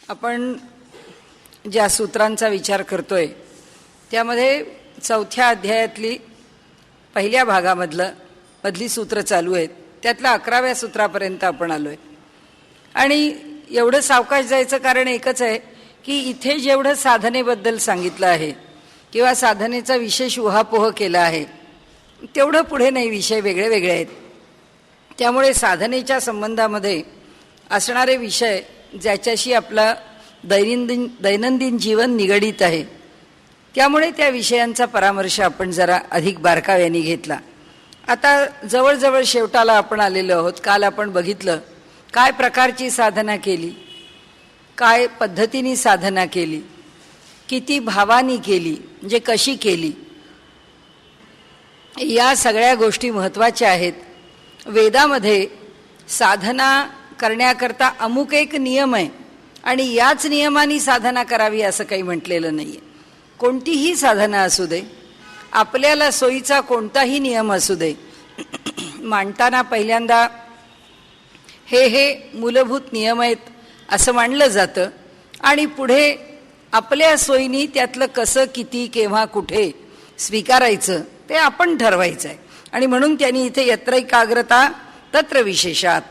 आपण ज्या सूत्रांचा विचार करतोय त्यामध्ये चौथ्या अध्यायातली पहिल्या भागामधली सूत्र चालू आहेत. त्यातल्या 11व्या सूत्रापर्यंत आपण आलोय. आणि एवढं सावकाश जायचं कारण एकच आहे की इथे जेवढं साधनेबद्दल सांगितलं आहे किंवा साधनेचा विशेष उहापोह केला आहे तेवढं पुढे नाही, विषय वेगळे वेगळे आहेत. त्यामुळे साधनेच्या संबंधामध्ये असणारे विषय ज्याच्याशी आपला दैनंदिन जीवन निगडीत आहे त्यामुळे त्या विषयांचा परामर्श आपण जरा अधिक बारकाव्याने घेतला. आता जवळजवळ शेवटाला आपण आलेलो आहोत. काल आपण बघितलं काय प्रकारची साधना केली, काय पद्धतीने साधना केली, किती भावानी केली, म्हणजे कशी केली. या सगळ्या गोष्टी महत्त्वाच्या आहेत. वेदामध्ये साधना करण्याकरता अमुक एक नियम आहे आणि याच नियमाने साधना करावी असं काही म्हटलेलं नाही आहे. कोणतीही साधना असू दे, आपल्याला सोयीचा कोणताही नियम असू दे, मांडताना पहिल्यांदा हे मूलभूत नियम आहेत असं मानलं जातं आणि पुढे आपल्या सोयीनी त्यातलं कसं, किती, केव्हा, कुठे स्वीकारायचं ते आपण ठरवायचं आहे. आणि म्हणून त्यांनी इथे यत्रैकाग्रता तत्र विशेषात,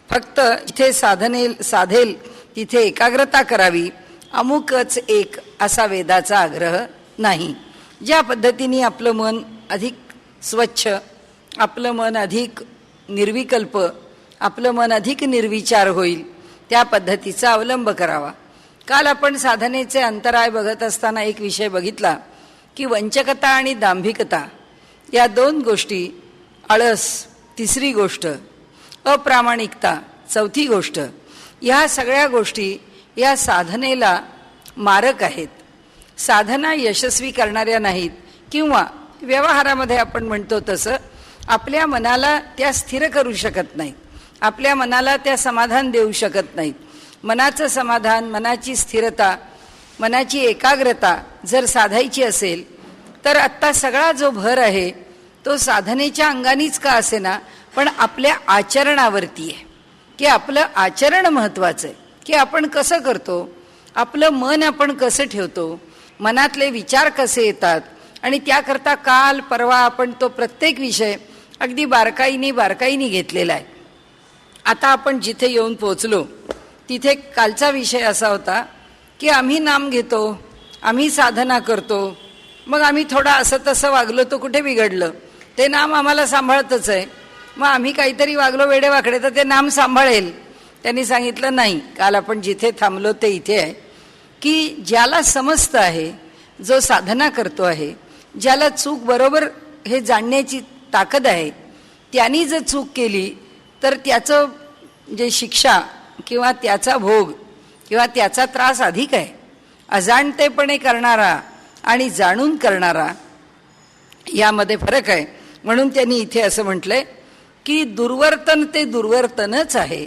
फक्त जिथे साधेल तिथे एकाग्रता करावी, अमुकच एक असा वेदाचा आग्रह नाही. ज्या पद्धतीने आपलं मन अधिक स्वच्छ, आपलं मन अधिक निर्विकल्प, आपलं मन अधिक निर्विचार होईल त्या पद्धतीचा अवलंब करावा. काल आपण साधनेचे अंतराय बघत असताना एक विषय बघितला की वंचकता आणि दांभिकता या दोन गोष्टी, आळस तिसरी गोष्ट, अप्रामाणिकता चौथी गोष्ट, ह्या सगळ्या गोष्टी या साधनेला मारक आहेत. साधना यशस्वी करणाऱ्या नाहीत किंवा व्यवहारामध्ये आपण म्हणतो तसं आपल्या मनाला त्या स्थिर करू शकत नाहीत, आपल्या मनाला त्या समाधान देऊ शकत नाहीत. मनाचं समाधान, मनाची स्थिरता, मनाची एकाग्रता जर साधायची असेल तर आत्ता सगळा जो भर आहे तो साधनेच्या अंगानीच का असेना पण आपल्या आचरणावरती आहे. की आपलं आचरण महत्त्वाचं आहे, की आपण कसं करतो, आपलं मन आपण कसं ठेवतो, मनातले विचार कसे येतात. आणि त्याकरता काल परवा आपण तो प्रत्येक विषय अगदी बारकाईने घेतलेला आहे. आता आपण जिथे येऊन पोचलो तिथे कालचा विषय असा होता की आम्ही नाम घेतो, आम्ही साधना करतो, मग आम्ही थोडा असं तसं वागलो तर कुठे बिघडलं, ते नाम आम्हाला सांभाळतच आहे. मग आम्ही काहीतरी वागलो वेडेवाकडे तर ते नाम सांभाळेल. त्यांनी सांगितलं नाही. काल आपण जिथे थांबलो ते इथे आहे की ज्याला समजतं आहे, जो साधना करतो आहे, ज्याला चूक बरोबर हे जाणण्याची ताकद आहे, त्यांनी जर चूक केली तर त्याचं जे शिक्षा किंवा त्याचा भोग किंवा त्याचा त्रास अधिक आहे. अजाणतेपणे करणारा आणि जाणून करणारा यामध्ये फरक आहे. म्हणून त्यांनी इथे असं म्हटलंय की दुर्वर्तन ते दुर्वर्तनच आहे,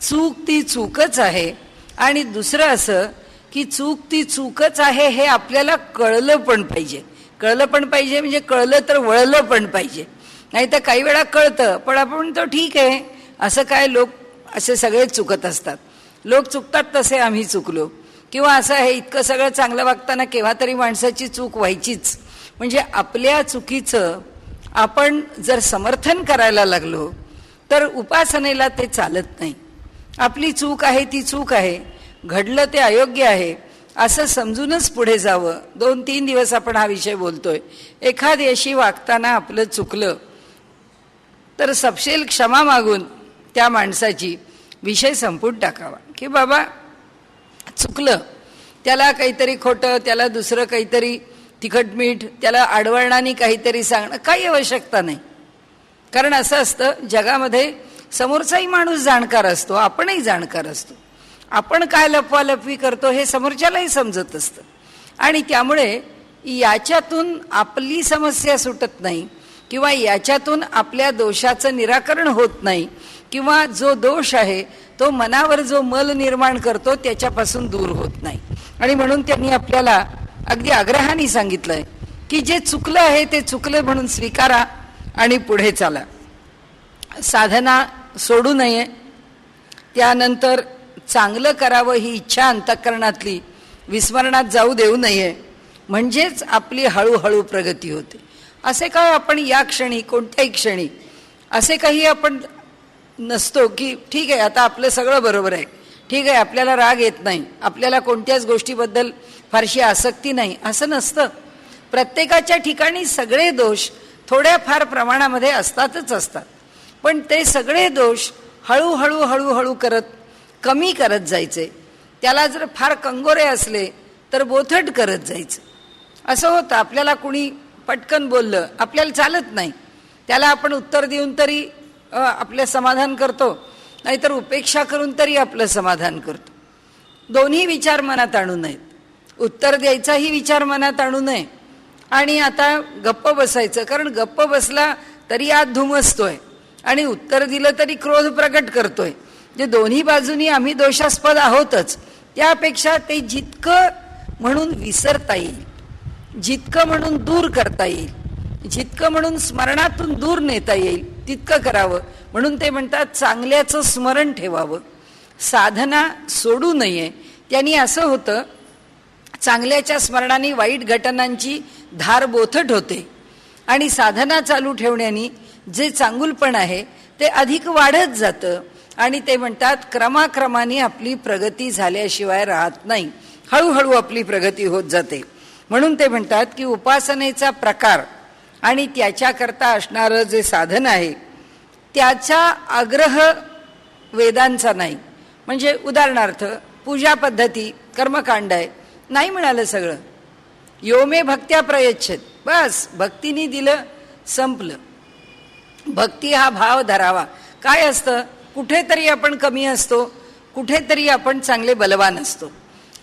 चूक ती चूकच आहे. आणि दुसरं असं की चूक ती चूकच आहे हे आपल्याला कळलं पण पाहिजे. कळलं पण पाहिजे म्हणजे कळलं तर वळलं पण पाहिजे. नाही तर काही वेळा कळतं पण आपण म्हणतो ठीक आहे, असं काय, लोक असे सगळे चुकत असतात, लोक चुकतात तसे आम्ही चुकलो, किंवा असं आहे इतकं सगळं चांगलं वागताना केव्हा तरी माणसाची चूक व्हायचीच. म्हणजे आपल्या चुकीचं आपण जर समर्थन करायला लागलो तर उपासनेला ते चालत नाही. आपली चूक आहे ती चूक आहे, घडलं ते अयोग्य आहे असं समजूनच पुढे जावं. 2-3 दिवस आपण हा विषय बोलतोय. एखाद्याशी वागताना आपलं चुकलं तर सपशेल क्षमा मागून त्या माणसाची विषय संपून टाकावा की बाबा चुकलं, त्याला काहीतरी खोटं, त्याला दुसरं काहीतरी तिखटमीठ, त्याला आडवळणाने काहीतरी सांगणं काही आवश्यकता नाही. कारण असं असतं जगामध्ये समोरचाही माणूस जाणकार असतो, आपणही जाणकार असतो. आपण काय लपवालपवी करतो हे समोरच्यालाही समजत असतं. आणि त्यामुळे याच्यातून आपली समस्या सुटत नाही किंवा याच्यातून आपल्या दोषाचं निराकरण होत नाही किंवा जो दोष आहे तो मनावर जो मल निर्माण करतो त्याच्यापासून दूर होत नाही. आणि म्हणून त्यांनी आपल्याला अगदी आग्रहाने सांगितलंय की जे चुकलं आहे ते चुकलं म्हणून स्वीकारा आणि पुढे चाला. साधना सोडू नये. त्यानंतर चांगलं करावं ही इच्छा अंतःकरणातली विस्मरणात जाऊ देऊ नये, म्हणजेच आपली हळूहळू प्रगती होते. असे काय आपण या क्षणी कोणत्याही क्षणी असे काही आपण नसतो की ठीक आहे आता आपलं सगळं बरोबर आहे, ठीक आहे आपल्याला राग येत नाही, आपल्याला कोणत्याच गोष्टीबद्दल फारशी आसक्ती नाही, असं नसतं. प्रत्येकाच्या ठिकाणी सगळे दोष थोड्या फार प्रमाणामध्ये असतातच असतात. पण ते सगळे दोष हळूहळू हळूहळू करत कमी करत जायचे. त्याला जर फार कंगोरे असले तर बोथट करत जायचं. असं होतं आपल्याला कुणी पटकन बोललं आपल्याला चालत नाही, त्याला आपण उत्तर देऊन तरी आपलं समाधान करतो, नाहीतर उपेक्षा करून तरी आपलं समाधान करतो. दोन्ही विचार मनात आणू नयेत. उत्तर द्यायचाही विचार मनात आणू नये आणि आता गप्प बसायचं, कारण गप्प बसला तरी आत धुमसतोय आणि उत्तर दिलं तरी क्रोध प्रकट करतोय. जे दोन्ही बाजूनी आम्ही दोषास्पद आहोतच, त्यापेक्षा ते जितकं म्हणून विसरता येईल, जितकं म्हणून दूर करता येईल, जितकं म्हणून स्मरणातून दूर नेता येईल तितकं करावं. म्हणून ते म्हणतात चांगल्याचं स्मरण ठेवावं, साधना सोडू नये. त्यांनी असं होतं चांगल्याच्या स्मरणाने वाईट घटनांची धार बोथट होते आणि साधना चालू ठेवण्याने जे चांगुलपण आहे ते अधिक वाढत जातं. आणि ते म्हणतात क्रमाक्रमाने आपली प्रगती झाल्याशिवाय राहत नाही, हळूहळू आपली प्रगती होत जाते. म्हणून ते म्हणतात की उपासनेचा प्रकार आणि त्याच्याकरता असणारं जे साधन आहे त्याचा आग्रह वेदांचा नाही. म्हणजे उदाहरणार्थ पूजा पद्धती कर्मकांड आहे, नाही मिळालं सगळं, योमे भक्त्या प्रयच्छेत, बस भक्तीने दिलं संपलं. भक्ती हा भाव धरावा. काय असतं कुठेतरी आपण कमी असतो, कुठेतरी आपण चांगले बलवान असतो.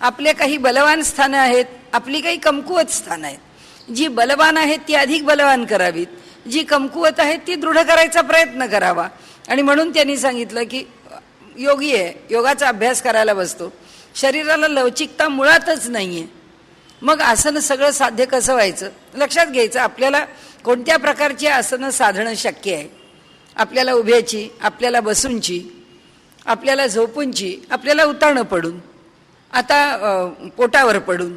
आपले काही बलवान स्थानं आहेत, आपली काही कमकुवत स्थानं आहेत. जी बलवान आहेत ती अधिक बलवान करावीत, जी कमकुवत आहेत ती दृढ करायचा प्रयत्न करावा. आणि म्हणून त्यांनी सांगितलं की योगी आहे, योगाचा अभ्यास करायला बसतो, शरीराला लवचिकता मुळातच नाहीये, मग आसनं सगळं साध्य कसं व्हायचं लक्षात घ्यायचं. आपल्याला कोणत्या प्रकारची आसनं साधणं शक्य आहे, आपल्याला उभ्याची, आपल्याला बसूनची, आपल्याला झोपूनची, आपल्याला उताणं पडून, आता पोटावर पडून,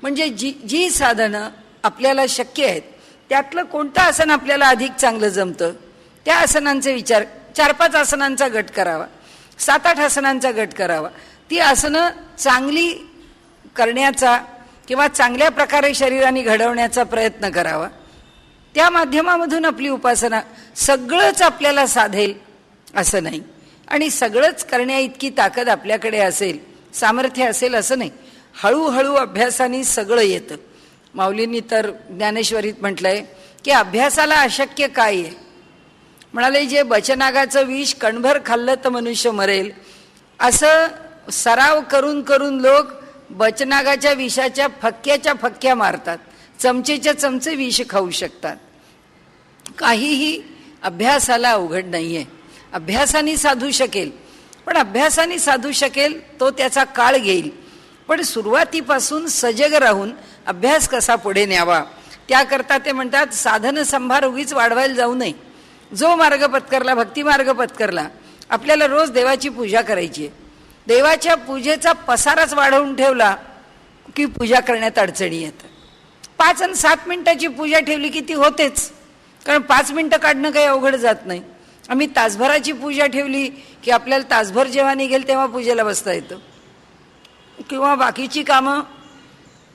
म्हणजे जी साधनं आपल्याला शक्य आहेत त्यातलं कोणतं आसन आपल्याला अधिक चांगलं जमतं त्या आसनांचे विचार, 4-5 आसनांचा गट करावा, 7-8 आसनांचा गट करावा. ती आसनं चांगली करण्याचा किंवा चांगल्या प्रकारे शरीराने घडवण्याचा प्रयत्न करावा. त्या माध्यमामधून आपली उपासना. सगळंच आपल्याला साधेल असं नाही आणि सगळंच करण्या इतकी ताकद आपल्याकडे असेल, सामर्थ्य असेल असं नाही. हळूहळू अभ्यासाने सगळं येतं. माऊलींनी तर ज्ञानेश्वरीत म्हटलंय की अभ्यासाला अशक्य काय आहे. म्हणाले जे बचनागाचं विष कणभर खाल्लं तर मनुष्य मरेल, असं सराव करून करून लोक बचनागाच्या विषाच्या फक्क्याच्या फक्क्या मारतात, चमचेच्या चमचे विष खाऊ शकतात. काहीही अभ्यासाला अवघड नाहीये. अभ्यासाने साधू शकेल, पण अभ्यासाने साधू शकेल तो त्याचा काळ घेईल. पण सुरुवातीपासून सजग राहून अभ्यास कसा पुढे न्यावा त्याकरता ते म्हणतात साधन संभार उगीच वाढवायला जाऊ नये. जो मार्ग पत्करला, भक्ती मार्ग पत्करला, आपल्याला रोज देवाची पूजा करायची आहे, देवाच्या पूजेचा पसाराच वाढवून ठेवला की पूजा करण्यात अडचणी येतात. 5 आणि 7 मिनिटाची पूजा ठेवली की ती होतेच, कारण 5 मिनिटं काढणं काही अवघड जात नाही. आम्ही तासभराची पूजा ठेवली की आपल्याला तासभर जेव्हा निघेल तेव्हा पूजेला बसता येतं, किंवा बाकीची कामं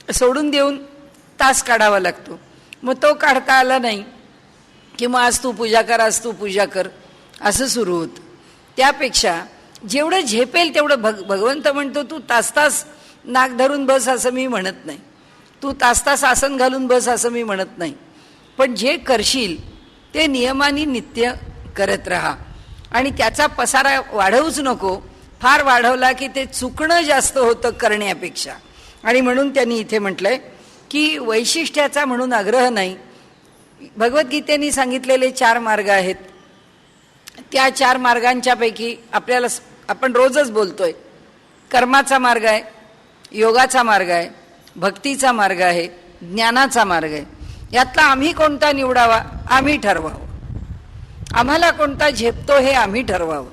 सोडून देऊन तास काढावा लागतो. मग तो काढता आला नाही की मग आज तू पूजा कर, आज तू पूजा कर, असं सुरू होतं. त्यापेक्षा जेवढं झेपेल तेवढं भगवंत म्हणतो तू तास तास नाक धरून बस असं मी म्हणत नाही, तू तास तास आसन घालून बस असं मी म्हणत नाही, पण जे करशील ते नियमाने नित्य करत राहा आणि त्याचा पसारा वाढवूच नको. फार वाढवला की ते चुकणं जास्त होतं करण्यापेक्षा. आणि म्हणून त्यांनी इथे म्हटलंय की वैशिष्ट्याचा म्हणून आग्रह नाही. भगवद्गीतेने सांगितलेले 4 मार्ग आहेत, त्या 4 मार्गांच्या पैकी आपल्याला आपण रोजच बोलतोय कर्माचा मार्ग आहे, योगाचा मार्ग आहे, भक्तीचा मार्ग आहे, ज्ञानाचा मार्ग आहे. यातला आम्ही कोणता निवडावा आम्ही ठरवावं, आम्हाला कोणता झेपतो हे आम्ही ठरवावं,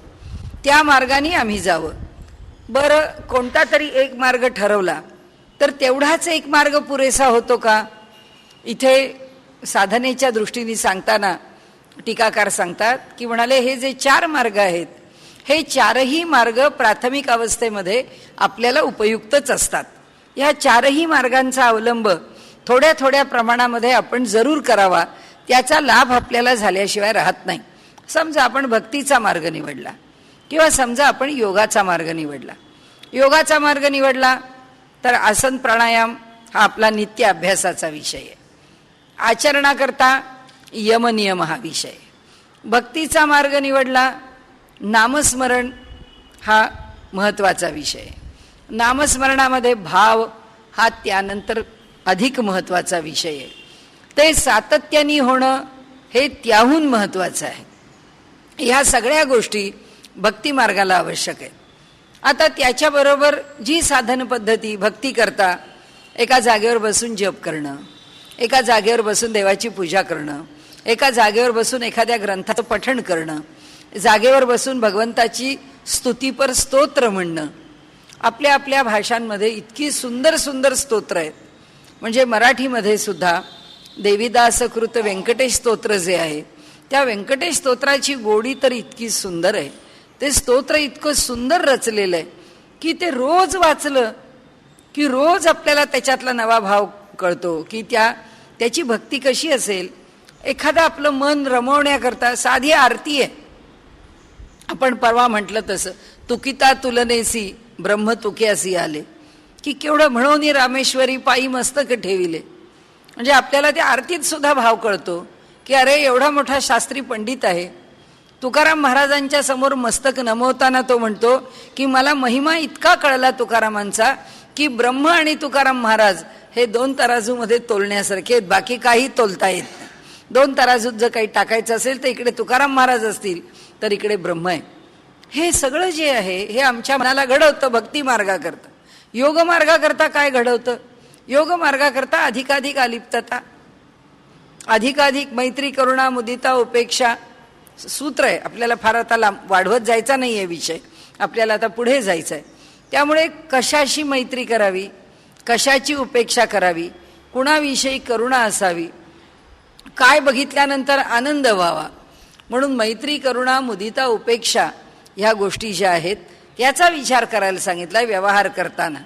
त्या मार्गाने आम्ही जावं. बरं, कोणता तरी एक मार्ग ठरवला तर तेवढाच एक मार्ग पुरेसा होतो का? इथे साधनेच्या दृष्टीने सांगताना टीकाकार सांगतात की म्हणाले हे जे 4 मार्ग आहेत, हे 4ही मार्ग प्राथमिक अवस्थेमध्ये आपल्याला उपयुक्तच असतात. या 4ही मार्गांचा अवलंब थोड्या थोड्या प्रमाणामध्ये आपण जरूर करावा, त्याचा लाभ आपल्याला झाल्याशिवाय राहत नाही. समजा आपण भक्तीचा मार्ग निवडला किंवा समजा आपण योगाचा मार्ग निवडला. योगाचा मार्ग निवडला तर आसन प्राणायाम हा आपला नित्य अभ्यासाचा विषय आहे. आचरणाकरता यमनियम हा विषय आहे. भक्तीचा मार्ग निवडला, नामस्मरण हा महत्त्वाचा विषय आहे. नामस्मरणामध्ये भाव हा त्यानंतर अधिक महत्त्वाचा विषय आहे. ते सातत्याने होणं हे त्याहून महत्त्वाचं आहे. ह्या सगळ्या गोष्टी भक्ती मार्गाला आवश्यक आहेत. आता त्याच्याबरोबर जी साधन पद्धती भक्ती करता, एका जागेवर बसून जप करणं, एका जागेवर बसून देवाची पूजा करणं, एका जागेवर बसून एखाद्या ग्रंथाचं पठण करणं, जागेवर बसून भगवंताची स्तुतीपर स्तोत्र म्हणणं. आपल्या आपल्या भाषांमध्ये इतकी सुंदर सुंदर स्तोत्र आहेत. म्हणजे मराठीमध्ये सुद्धा देवीदासकृत व्यंकटेश स्तोत्र जे आहे, त्या व्यंकटेश स्तोत्राची गोडी तर इतकी सुंदर आहे. ते स्तोत्र इतकं सुंदर रचलेलं आहे की ते रोज वाचलं की रोज आपल्याला त्याच्यातला नवा भाव कळतो की त्याची भक्ती कशी असेल. एखादं आपलं मन रमवण्याकरता साधी आरती आहे. आपण परवा म्हटलं तसं, तुकिता तुलनेसी ब्रह्म तुक्यासी आले, की केवढं म्हणून रामेश्वरी पायी मस्तक ठेविले. म्हणजे आपल्याला त्या आरतीत सुद्धा भाव कळतो की अरे एवढा मोठा शास्त्री पंडित आहे. तुकाराम महाराजांच्या समोर मस्तक नमवताना तो म्हणतो की मला महिमा इतका कळला तुकारामांचा की ब्रह्म आणि तुकाराम महाराज हे 2 तराजूमध्ये तोलण्यासारखे आहेत, बाकी काही तोलता येत नाही. 2 तराजूत जर काही टाकायचं असेल तर इकडे तुकाराम महाराज असतील तर इकडे ब्रह्म आहे. हे सगळं जे आहे हे आमच्या मनाला घडवतं भक्ती मार्गाकरता. योग मार्गाकरता काय घडवतं? योग मार्गाकरता अधिकाधिक अलिप्तता, अधिकाधिक मैत्री, करुणा, मुदिता, उपेक्षा सूत्र आहे. आपल्याला फार आता वाढवत जायचा नाही आहे विषय, आपल्याला आता पुढे जायचं आहे. त्यामुळे कशाशी मैत्री करावी, कशाची उपेक्षा करावी, कुणाविषयी करुणा असावी, काय बघितल्यानंतर आनंद व्हावा, म्हणून मैत्री, करुणा, मुदिता, उपेक्षा ह्या गोष्टी ज्या आहेत याचा विचार करायला सांगितला व्यवहार करताना.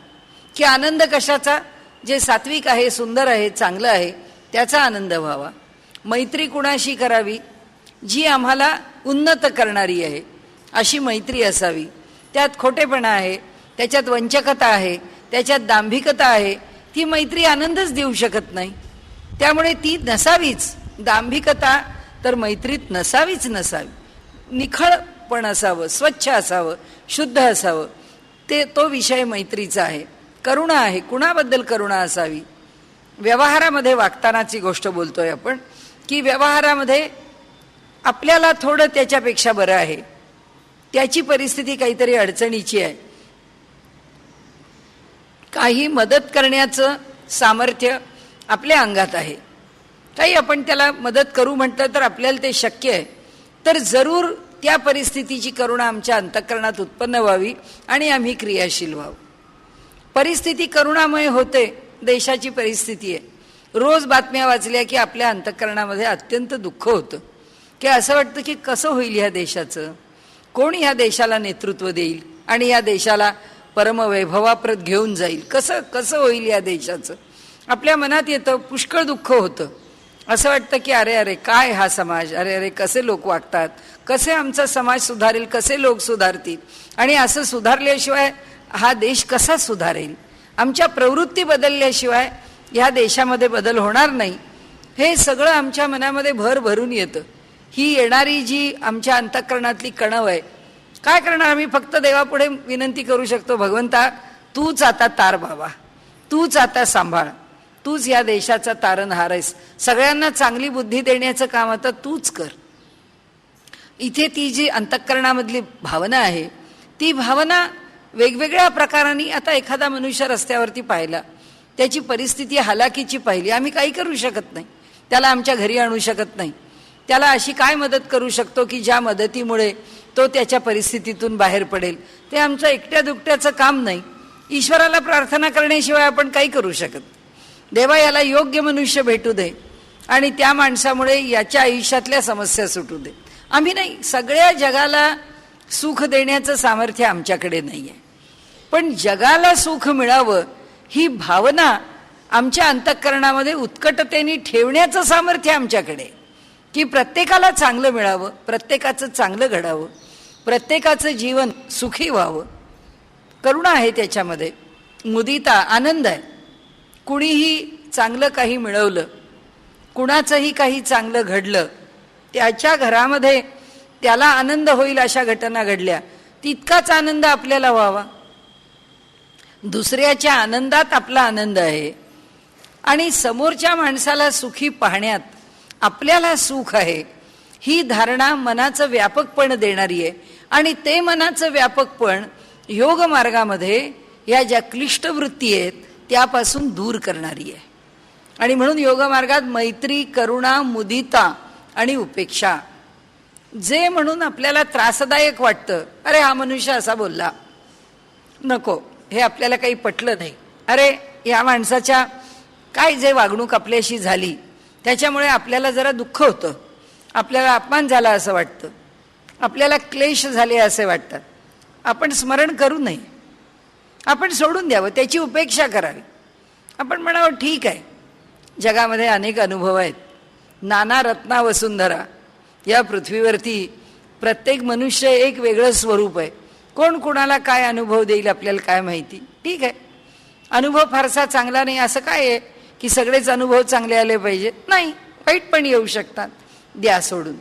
की आनंद कशाचा? जे सात्विक आहे, सुंदर आहे, चांगलं आहे त्याचा आनंद व्हावा. मैत्री कुणाशी करावी? जी आम्हाला उन्नत करणारी आहे अशी मैत्री असावी. त्यात खोटेपणा आहे, त्याच्यात वंचकता आहे, त्याच्यात दांभिकता आहे, ती मैत्री आनंदच देऊ शकत नाही. त्यामुळे ती नसावीच. दांभिकता तर मैत्रीत नसावीच नसावी. निखळ पण असावं, स्वच्छ असावं, शुद्ध असावं, तो विषय मैत्रीचा आहे. करुणा आहे, कुणाबद्दल करुणा असावी? व्यवहारामध्ये वागतानाची गोष्ट बोलतोय आपण, की व्यवहारामध्ये आपल्याला थोडं त्याच्यापेक्षा बरं आहे, त्याची परिस्थिती काहीतरी अडचणीची आहे, काही मदत करण्याचं सामर्थ्य आपल्या अंगात आहे, काही आपण त्याला मदत करू म्हटलं तर आपल्याला ते शक्य आहे, तर जरूर त्या परिस्थितीची करुणा आमच्या अंतःकरणात उत्पन्न व्हावी आणि आम्ही क्रियाशील व्हावं. परिस्थिती करुणामय होते. देशाची परिस्थिती आहे, रोज बातम्या वाचल्या की आपल्या अंतःकरणामध्ये अत्यंत दुःख होतं, की असं वाटतं की कसं होईल ह्या देशाचं, कोण ह्या देशाला नेतृत्व देईल आणि या देशाला परमवैभवाप्रत घेऊन जाईल, कसं कसं होईल या देशाचं. आपल्या मनात येतं, पुष्कळ दुःख होतं. असं वाटतं की अरे अरे काय हा समाज, अरे अरे कसे लोक वागतात, कसे आमचा समाज सुधारेल, कसे लोक सुधारतील, आणि असं सुधारल्याशिवाय हा देश कसा सुधारेल, आमच्या प्रवृत्ती बदलल्याशिवाय ह्या देशामध्ये बदल होणार नाही. हे सगळं आमच्या मनामध्ये भर भरून येतं. ही येणारी जी आमच्या अंतःकरणातली कणव आहे, काय करणार आम्ही? फक्त देवापुढे विनंती करू शकतो, भगवंता तूच आता तार बाबा, तूच आता सांभाळ, तूच या देशाचा तारणहार आहेस, सगळ्यांना चांगली बुद्धी देण्याचं काम आता तूच कर. इथे ती जी अंतःकरणामधली भावना आहे, ती भावना वेगवेगळ्या प्रकारांनी, आता एखादा मनुष्य रस्त्यावरती पाहिला, त्याची परिस्थिती हालाकीची पाहिली, आम्ही काही करू शकत नाही, त्याला आमच्या घरी आणू शकत नाही, त्याला अशी काय मदत करू शकतो की ज्या मदतीमुळे तो त्याच्या परिस्थितीतून बाहेर पडेल, ते आमचं एकट्या दुकट्याचं काम नाही. ईश्वराला प्रार्थना करण्याशिवाय आपण काही करू शकत. देवा याला योग्य मनुष्य भेटू दे आणि त्या माणसामुळे याच्या आयुष्यातल्या समस्या सुटू दे. आम्ही नाही, सगळ्या जगाला सुख देण्याचं सामर्थ्य आमच्याकडे नाही आहे. पण जगाला सुख मिळावं ही भावना आमच्या अंतःकरणामध्ये उत्कटतेने ठेवण्याचं सामर्थ्य आमच्याकडे, की प्रत्येकाला चांगलं मिळावं, प्रत्येकाचं चांगलं घडावं, प्रत्येकाचं जीवन सुखी व्हावं. करुणा आहे त्याच्यामध्ये, मुदिता, आनंद आहे. कुणीही चांगलं काही मिळवलं, कुणाचंही काही चांगलं घडलं, त्याच्या घरामध्ये त्याला आनंद होईल अशा घटना घडल्या, तितकाच आनंद आपल्याला व्हावा. दुसऱ्याच्या आनंदात आपला आनंद आहे आणि समोरच्या माणसाला सुखी पाहण्यात आपल्याला सुख आहे, ही धारणा मनाचं व्यापकपण देणारी आहे. आणि ते मनाचं व्यापकपण योग मार्गामध्ये या ज्या क्लिष्ट वृत्ती आहेत त्यापासून दूर करणारी आहे. आणि म्हणून योग मार्गात मैत्री, करुणा, मुदिता आणि उपेक्षा, जे म्हणून आपल्याला त्रासदायक वाटतं, अरे हा मनुष्य असा बोलला, नको, हे आपल्याला काही पटलं नाही, अरे या माणसाच्या काय जे वागणूक आपल्याशी झाली त्याच्यामुळे आपल्याला जरा दुःख होतं, आपल्याला अपमान झाला असं वाटतं, आपल्याला क्लेश झाले असे वाटतात, आपण स्मरण करू नये, आपण सोडून द्यावं, त्याची उपेक्षा करावी. आपण म्हणावं ठीक आहे, जगामध्ये अनेक अनुभव आहेत, नाना रत्ना वसुंधरा, या पृथ्वीवरती प्रत्येक मनुष्य एक वेगळं स्वरूप आहे, कोण कुणाला काय अनुभव देईल आपल्याला काय माहिती. ठीक आहे, अनुभव फारसा चांगला नाही असं काय आहे की सगळेच अनुभव चांगले आले पाहिजे, नाही, वाईट पण येऊ शकतात, द्या सोडून.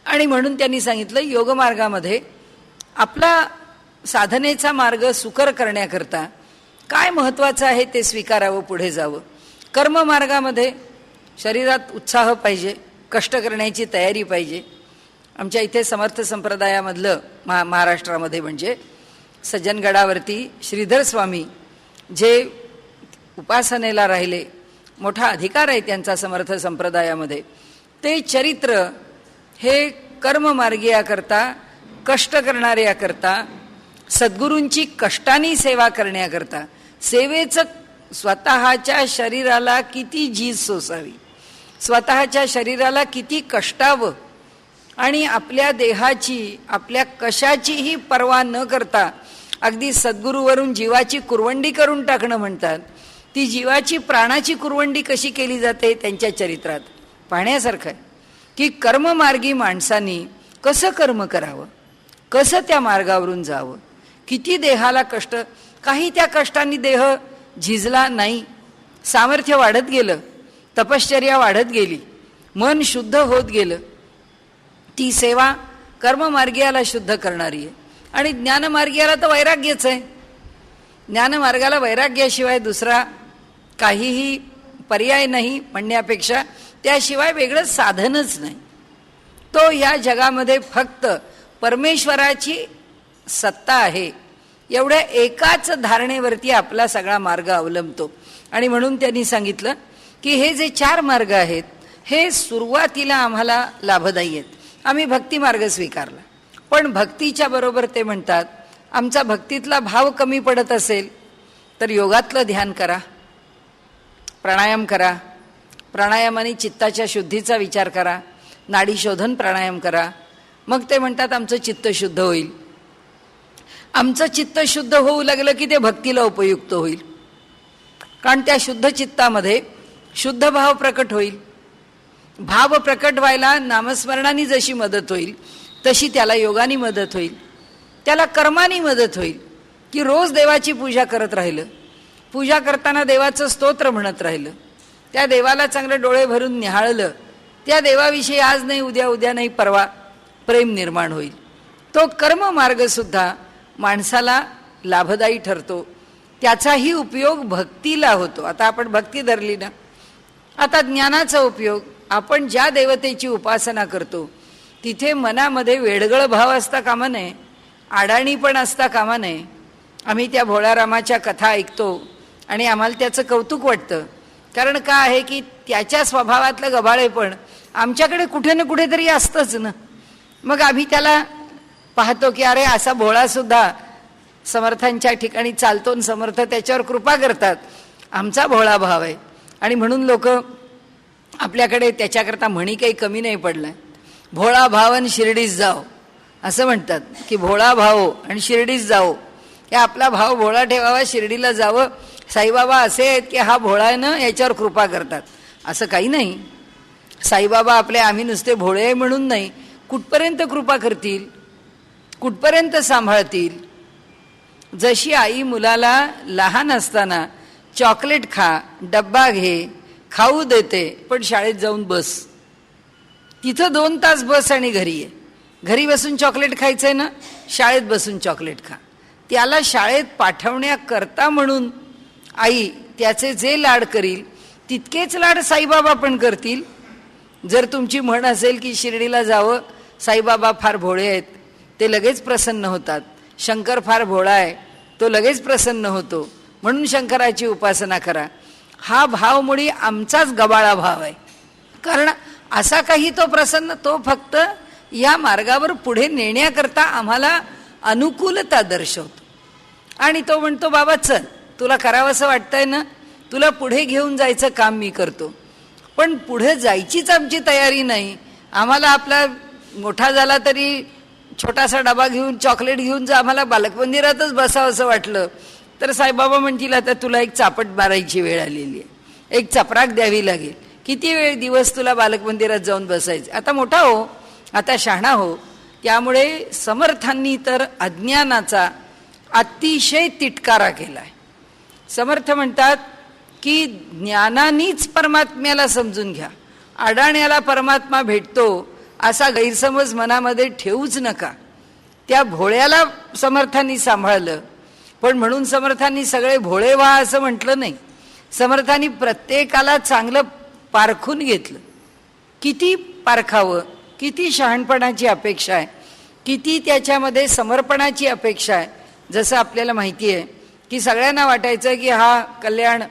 आणि म्हणून त्यांनी सांगितलं योगमार्गामध्ये आपला साधनेचा मार्ग सुकर करण्याकरता काय महत्त्वाचं आहे ते स्वीकारावं, पुढे जावं. कर्ममार्गामध्ये शरीरात उत्साह पाहिजे, कष्ट करण्याची तयारी पाहिजे. आमच्या इथे समर्थ संप्रदायामधलं महाराष्ट्रामध्ये म्हणजे सज्जनगडावरती श्रीधर स्वामी जे उपासनेला राहिले, मोठा अधिकार आहे त्यांचा समर्थ संप्रदायामध्ये, ते चरित्र हे कर्ममार्गीयाकरता, कष्ट करणाऱ्याकरता, सद्गुरूंची कष्टाने सेवा करण्याकरता, सेवेचं स्वतःच्या शरीराला किती झीज सोसावी, स्वतःच्या शरीराला किती कष्टावं आणि आपल्या देहाची, आपल्या कशाचीही पर्वा न करता अगदी सद्गुरूवरून जीवाची कुरवंडी करून टाकणं म्हणतात, ती जीवाची प्राणाची कुरवंडी कशी केली जाते त्यांच्या चरित्रात पाहण्यासारखं आहे. की कर्ममार्गी माणसांनी कसं कर्म करावं, कसं त्या मार्गावरून जावं, किती देहाला कष्ट, काही त्या कष्टांनी देह झिजला नाही, सामर्थ्य वाढत गेलं, तपश्चर्या वाढत गेली, मन शुद्ध होत गेलं. ती सेवा कर्ममार्गीयाला शुद्ध करणारी आहे. आणि ज्ञानमार्गीयाला तर वैराग्यच आहे. ज्ञानमार्गाला वैराग्याशिवाय दुसरा काहीही पर्याय नाही म्हणण्यापेक्षा त्याशिवाय वेगळं साधनच नाही. तो या जगामध्ये फक्त परमेश्वराची सत्ता आहे एवढ्या एकाच धारणेवरती आपला सगळा मार्ग अवलंबतो. आणि म्हणून त्यांनी सांगितलं की हे जे 4 मार्ग आहेत हे सुरुवातीला आम्हाला लाभदायी आहेत. आम्ही भक्ती मार्ग स्वीकारला, पण भक्तीच्या बरोबर ते म्हणतात आमचा भक्तीतला भाव कमी पडत असेल तर योगातलं ध्यान करा, प्राणायाम करा, प्राणायामाने चित्ताच्या शुद्धीचा विचार करा, नाडी शोधन प्राणायाम करा. मग ते म्हणतात आमचं चित्त शुद्ध होईल. आमचं चित्त शुद्ध होऊ लागलं की ते भक्तीला उपयुक्त होईल, कारण त्या शुद्ध चित्तामध्ये शुद्ध भाव प्रकट होईल. भाव प्रकट व्हायला नामस्मरणाने जशी मदत होईल तशी त्याला योगाने मदत होईल, त्याला कर्माने मदत होईल. की रोज देवाची पूजा करत राहिलं, पूजा करताना देवाचं स्तोत्र म्हणत राहिलं, त्या देवाला चांगलं डोळे भरून निहाळलं, त्या देवाविषयी आज नाही उद्या, उद्या नाही परवा प्रेम निर्माण होईल. तो कर्ममार्गसुद्धा माणसाला लाभदायी ठरतो, त्याचाही उपयोग भक्तीला होतो. आता आपण भक्ती धरली ना, आता ज्ञानाचा उपयोग, आपण ज्या देवतेची उपासना करतो तिथे मनामध्ये वेडगळ भाव असता कामा नये, आडाणी पण असता कामा नये. आम्ही त्या भोळारामाच्या कथा ऐकतो आणि आम्हाला त्याचं कौतुक वाटतं, कारण का आहे की त्याच्या स्वभावातलं गबाळेपण आमच्याकडे कुठे ना कुठेतरी असतंच ना. मग आम्ही त्याला पाहतो की अरे असा भोळा सुद्धा समर्थांच्या ठिकाणी चालतो आणि समर्थ त्याच्यावर कृपा करतात, आमचा भोळा भाव आहे. आणि म्हणून लोक आपल्याकडे त्याच्याकरता म्हणी काही कमी नाही पडलाय. भोळा भाव आणि शिर्डीस जाओ असं म्हणतात की भोळा भाव आणि शिर्डीस जाओ. हे आपला भाव भोळा ठेवावा, शिर्डीला जावं. साईबाबा असे आहेत की हा भोळा आहे ना याच्यावर कृपा करतात असं काही नाही. साईबाबा आपले आम्ही नुसते भोळे आहे म्हणून नाही, कुठपर्यंत कृपा करतील, कुठपर्यंत सांभाळतील. जशी आई मुलाला लहान असताना चॉकलेट खा, डब्बा घे, खाऊ देते, पण शाळेत जाऊन बस, तिथं 2 तास बस आणि घरी ये. घरी बसून चॉकलेट खायचंय ना, शाळेत बसून चॉकलेट खा. त्याला शाळेत पाठवण्याकरता म्हणून आई त्याचे जे लाड करील तितकेच लाड साईबाबा पण करतील. जर तुमची म्हण असेल की शिर्डीला जावं, साईबाबा फार भोळे आहेत, ते लगेच प्रसन्न होतात. शंकर फार भोळा आहे, तो लगेच प्रसन्न होतो, म्हणून शंकराची उपासना करा. हा भाव मुळी आमचाच गबाळा भाव आहे. कारण असा काही तो प्रसन्न, तो फक्त या मार्गावर पुढे नेण्याकरता आम्हाला अनुकूलता दर्शवतो. आणि तो म्हणतो बाबा चल, तुला करावंसं वाटतंय ना, तुला पुढे घेऊन जायचं काम मी करतो. पण पुढे जायचीच आमची तयारी नाही. आम्हाला आपला मोठा झाला तरी छोटासा डबा घेऊन चॉकलेट घेऊन जर आम्हाला बालकमंदिरातच बसावं असं वाटलं तर साईबाबा म्हणतील आता तुला एक चापट मारायची वेळ आलेली आहे, एक चपराक द्यावी लागेल. किती वेळ दिवस तुला बालकमंदिरात जाऊन बसायचं. आता मोठा हो, आता शहाणा हो. त्यामुळे समर्थांनी तर अज्ञानाचा अतिशय तिटकारा केलाय. समर्थ म्हणतात की ज्ञानानीच परमात्म्याला समजून घ्या, अडाण्याला परमात्मा भेटतो असा गैरसमज मनामध्ये ठेवूच नका. त्या भोळ्याला समर्थांनी सांभाळलं, पण म्हणून समर्थांनी सगळे भोळे व्हा असं म्हटलं नाही. समर्थांनी प्रत्येकाला चांगलं पारखून घेतलं. किती पारखावं, किती शहाणपणाची अपेक्षा आहे, किती त्याच्यामध्ये समर्पणाची अपेक्षा आहे. जसं आपल्याला माहिती आहे की सगळ्यांना वाटायचं की हा कल्याण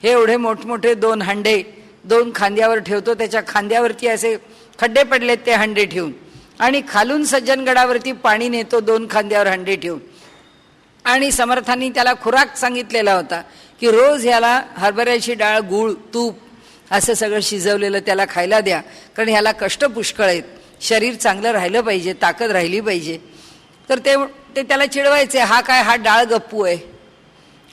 हे एवढे मोठमोठे 2 हांडे 2 खांद्यावर ठेवतो, त्याच्या खांद्यावरती असे खड्डे पडलेत ते हांडे ठेवून, आणि खालून सज्जनगडावरती पाणी नेतो 2 खांद्यावर हांडे ठेवून. आणि समर्थांनी त्याला खुराक सांगितलेला होता की रोज ह्याला हरभऱ्याची डाळ, गूळ, तूप असं सगळं शिजवलेलं त्याला खायला द्या, कारण ह्याला कष्ट पुष्कळ आहेत, शरीर चांगलं राहिलं पाहिजे, ताकद राहिली पाहिजे. तर ते त्याला चिडवायचे, हा काय हा डाळ गप्पू आहे,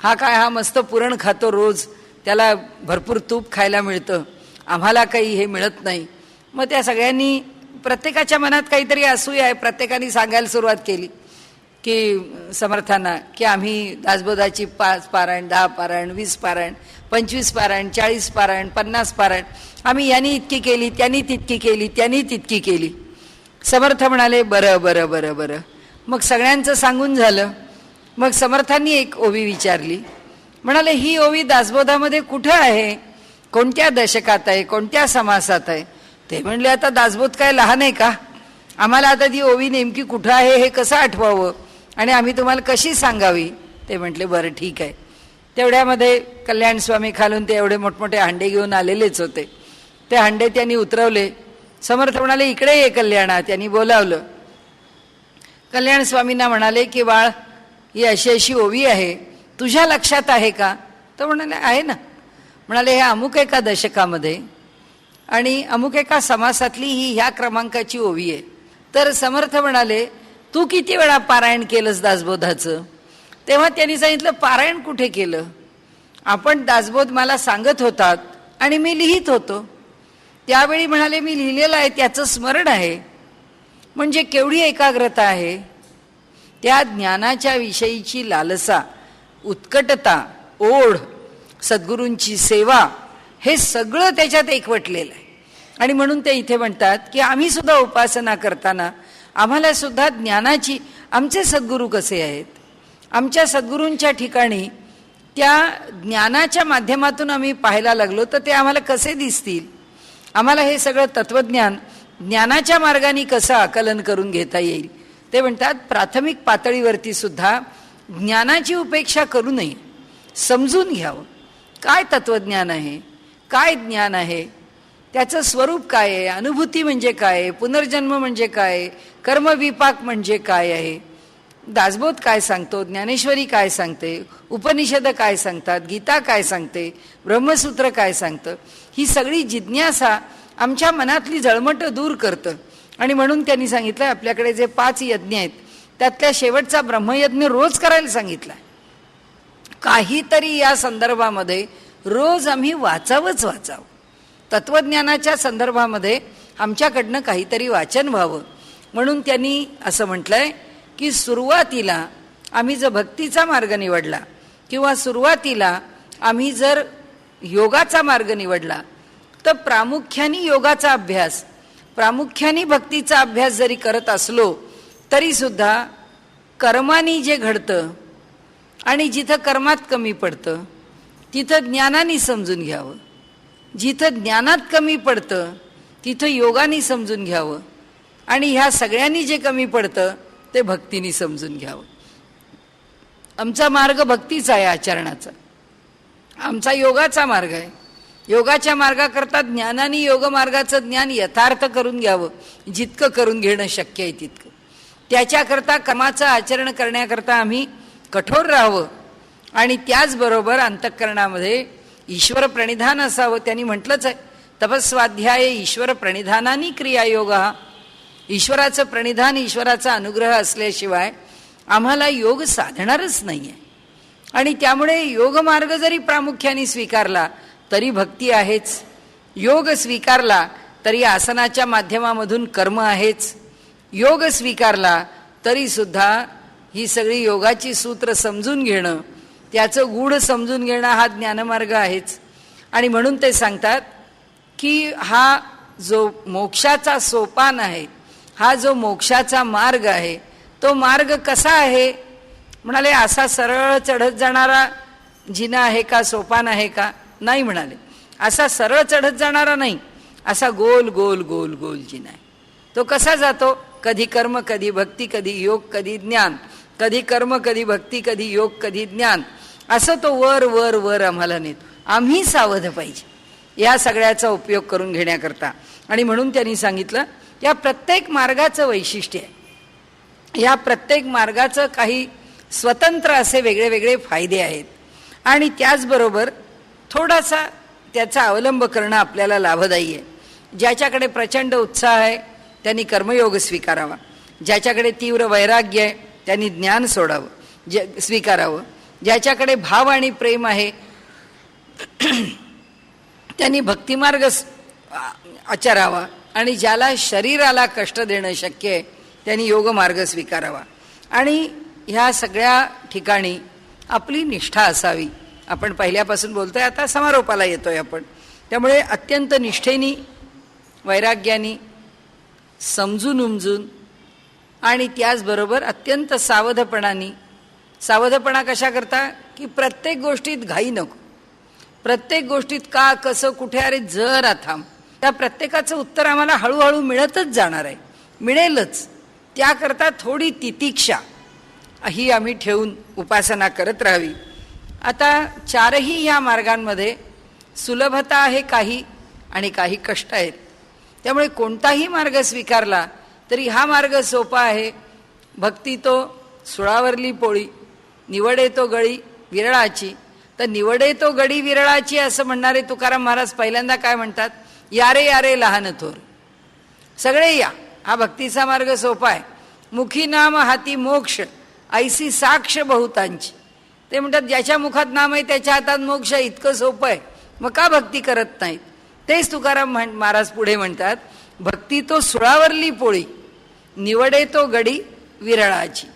हा काय हा मस्त पुरण खातो रोज, त्याला भरपूर तूप खायला मिळतं, आम्हाला काही हे मिळत नाही. मग त्या सगळ्यांनी प्रत्येकाच्या मनात काहीतरी असूया आहे, प्रत्येकाने सांगायला सुरुवात केली की समर्थांना की आम्ही दासबोधाची 5 पारायण, 10 पारायण, 20 पारायण, 25 पारायण, 40 पारायण, 50 पारायण, आम्ही यांनी इतकी केली, त्यांनी तितकी केली, त्यांनी तितकी केली. समर्थ म्हणाले बरं बरं बरं बरं. मग सगळ्यांचं सांगून झालं. मग समर्थांनी एक ओवी विचारली. म्हणाले ही ओवी दासबोधामध्ये कुठं आहे, कोणत्या दशकात आहे, कोणत्या समासात आहे. ते म्हणले आता दासबोध काय लहान आहे का, आम्हाला आता ती ओवी नेमकी कुठं आहे हे कसं आठवावं आणि आम्ही तुम्हाला कशी सांगावी. ते म्हटले बरं ठीक आहे. तेवढ्यामध्ये कल्याण स्वामी खालून ते एवढे मोठमोठे हांडे घेऊन आलेलेच होते. ते हांडे त्यांनी उतरवले. समर्थ म्हणाले इकडे ये कल्याणा. त्यांनी बोलावलं. कल्याण स्वामींना म्हणाले की बाळ ही अशी अशी ओवी आहे, तुझ्या लक्षात आहे का. तर म्हणाले आहे ना. म्हणाले हे अमुक एका दशकामध्ये आणि अमुक एका समासातली ही ह्या क्रमांकाची ओवी आहे. तर समर्थ म्हणाले तू किती वेळा पारायण केलंस दासबोधाचं. तेव्हा त्यांनी सांगितलं पारायण कुठे केलं, आपण दासबोध मला सांगत होतात आणि मी लिहित होतो. त्यावेळी म्हणाले मी लिहिलेलं आहे, त्याचं स्मरण आहे. म्हणजे केवढी एकाग्रता आहे. त्या ज्ञानाच्या विषयीची लालसा, उत्कटता, ओढ, सद्गुरूंची सेवा, हे सगळं त्याच्यात एकवटलेलं आहे. आणि म्हणून ते इथे म्हणतात की आम्ही सुद्धा उपासना करताना आम्हाला सुद्धा ज्ञानाची, आमचे सद्गुरू कसे आहेत, आमच्या सद्गुरूंच्या ठिकाणी त्या ज्ञानाच्या माध्यमातून आम्ही पाहायला लागलो तर ते आम्हाला कसे दिसतील, आम्हाला हे सगळं तत्वज्ञान ज्ञानाच्या मार्गाने कसं आकलन करून घेता येईल. ते म्हणतात प्राथमिक पातळीवरती सुद्धा ज्ञानाची उपेक्षा करू नये, समजून घ्यावं काय तत्वज्ञान आहे, काय ज्ञान आहे. त्याचं स्वरूप काय आहे, अनुभूती म्हणजे काय आहे, पुनर्जन्म म्हणजे काय आहे, कर्मविपाक म्हणजे काय आहे, दासबोध काय सांगतो, ज्ञानेश्वरी काय सांगते, उपनिषद काय सांगतात, गीता काय सांगते, ब्रह्मसूत्र काय सांगतं, ही सगळी जिज्ञासा आमच्या मनातली जळमट दूर करतं. आणि म्हणून त्यांनी सांगितलं आपल्याकडे जे 5 यज्ञ आहेत त्यातल्या शेवटचा ब्रह्मयज्ञ रोज करायला सांगितला. काहीतरी या संदर्भामध्ये रोज आम्ही वाचावंच वाचावं. तत्वज्ञानाच्या संदर्भामध्ये आमच्याकडनं काहीतरी वाचन व्हावं. म्हणून त्यांनी असं म्हटलंय की सुरुवातीला आम्ही जर भक्तीचा मार्ग निवडला किंवा सुरुवातीला आम्ही जर योगाचा मार्ग निवडला तर प्रामुख्याने योगाचा अभ्यास, प्रामुख्याने भक्तीचा अभ्यास जरी करत असलो तरी सुद्धा कर्मानी जे घडतं आणि जिथं कर्मात कमी पडतं तिथं ज्ञानाने समजून घ्यावं, जिथं ज्ञानात कमी पडतं तिथं योगाने समजून घ्यावं, आणि ह्या सगळ्यांनी जे कमी पडतं ते भक्तीने समजून घ्यावं. आमचा मार्ग भक्तीचा आहे, आचरणाचा. आमचा योगाचा मार्ग आहे. योगाच्या मार्गाकरता ज्ञानाने योग मार्गाचं ज्ञान यथार्थ करून घ्यावं, जितकं करून घेणं शक्य आहे तितकं. त्याच्याकरता कर्माचं आचरण करण्याकरता आम्ही कठोर राहावं आणि त्याचबरोबर अंतःकरणामध्ये ईश्वर प्रणिधान असावं. त्यांनी म्हटलंच आहे तपस्वाध्याय ईश्वर प्रणिधानानी क्रियायोग. ईश्वराचं प्रणिधान, ईश्वराचा अनुग्रह असल्याशिवाय आम्हाला योग साधणारच नाही आहे. आणि त्यामुळे योगमार्ग जरी प्रामुख्याने स्वीकारला तरी भक्ती आहेच, योग स्वीकारला तरी आसनाच्या माध्यमामधून कर्म आहेच, योग स्वीकारला तरी सुद्धा ही सगळी योगाची सूत्र समजून घेणं, त्याचं गूढ समजून घेणं हा ज्ञानमार्ग आहेच. आणि म्हणून ते सांगतात की हा जो मोक्षाचा सोपान आहे, हा जो मोक्षाचा मार्ग आहे तो मार्ग कसा आहे म्हणाले. असा सरळ चढत जाणारा जिना आहे का, सोपान आहे का? नाही म्हणाले. असा सरळ चढत जाणारा नाही, असा गोल गोल गोल गोल जिना आहे. तो कसा जातो? कधी कर्म, कधी भक्ती, कधी योग, कधी ज्ञान, कधी कर्म, कधी भक्ती, कधी योग, कधी ज्ञान, असं तो वर वर वर आम्हाला नेतो. आम्ही सावध पाहिजे या सगळ्याचा उपयोग करून घेण्याकरता. आणि म्हणून त्यांनी सांगितलं या प्रत्येक मार्गाचं वैशिष्ट्य आहे, या प्रत्येक मार्गाचं काही स्वतंत्र असे वेगळे वेगळे फायदे आहेत. आणि त्याचबरोबर थोडासा त्याचा अवलंब करणं आपल्याला लाभदायी आहे. ज्याच्याकडे प्रचंड उत्साह आहे त्यांनी कर्मयोग स्वीकारावा, ज्याच्याकडे तीव्र वैराग्य आहे त्यांनी ज्ञान सोडावं स्वीकारावं, ज्याच्याकडे भाव आणि प्रेम आहे त्यांनी भक्तिमार्ग आचरावा, आणि ज्याला शरीराला कष्ट देणं शक्य आहे त्यांनी योगमार्ग स्वीकारावा. आणि ह्या सगळ्या ठिकाणी आपली निष्ठा असावी. आपण पहिल्यापासून बोलतोय, आता समारोपाला येतोय आपण. त्यामुळे अत्यंत निष्ठेनी, वैराग्यानी, समजून उमजून आणि त्याचबरोबर अत्यंत सावधपणाने. सावधपणा कशा करता की प्रत्येक गोष्टीत घाई नको, प्रत्येक गोष्टीत का, कसं, कुठे, अरे जरा थांब. त्या प्रत्येकाचं उत्तर आम्हाला हळूहळू मिळतच जाणार आहे, मिळेलच. त्याकरता थोडी तितिक्षा ही आम्ही ठेवून उपासना करत राहावी. आता 4ही ह्या मार्गांमध्ये सुलभता आहे काही आणि काही कष्ट आहेत. त्यामुळे कोणताही मार्ग स्वीकारला तरी हा मार्ग सोपा आहे. भक्ती तो सुळावरली पोळी, निवडे तो गळी विरळाची. तर निवडे तो गडी विरळाची असं म्हणणारे तुकाराम महाराज पहिल्यांदा काय म्हणतात? यारे यारे लहान थोर सगळे या. हा भक्तीचा मार्ग सोपा आहे. मुखी नाम हाती मोक्ष ऐसी साक्ष बहुतांची. ते म्हणतात ज्याच्या मुखात नाम आहे त्याच्या हातात मोक्ष आहे. इतकं सोपं आहे, मग का भक्ती करत नाहीत? तेच तुकाराम महाराज पुढे म्हणतात, भक्ती तो सुळावरली पोळी, निवडे तो गडी विरळाची.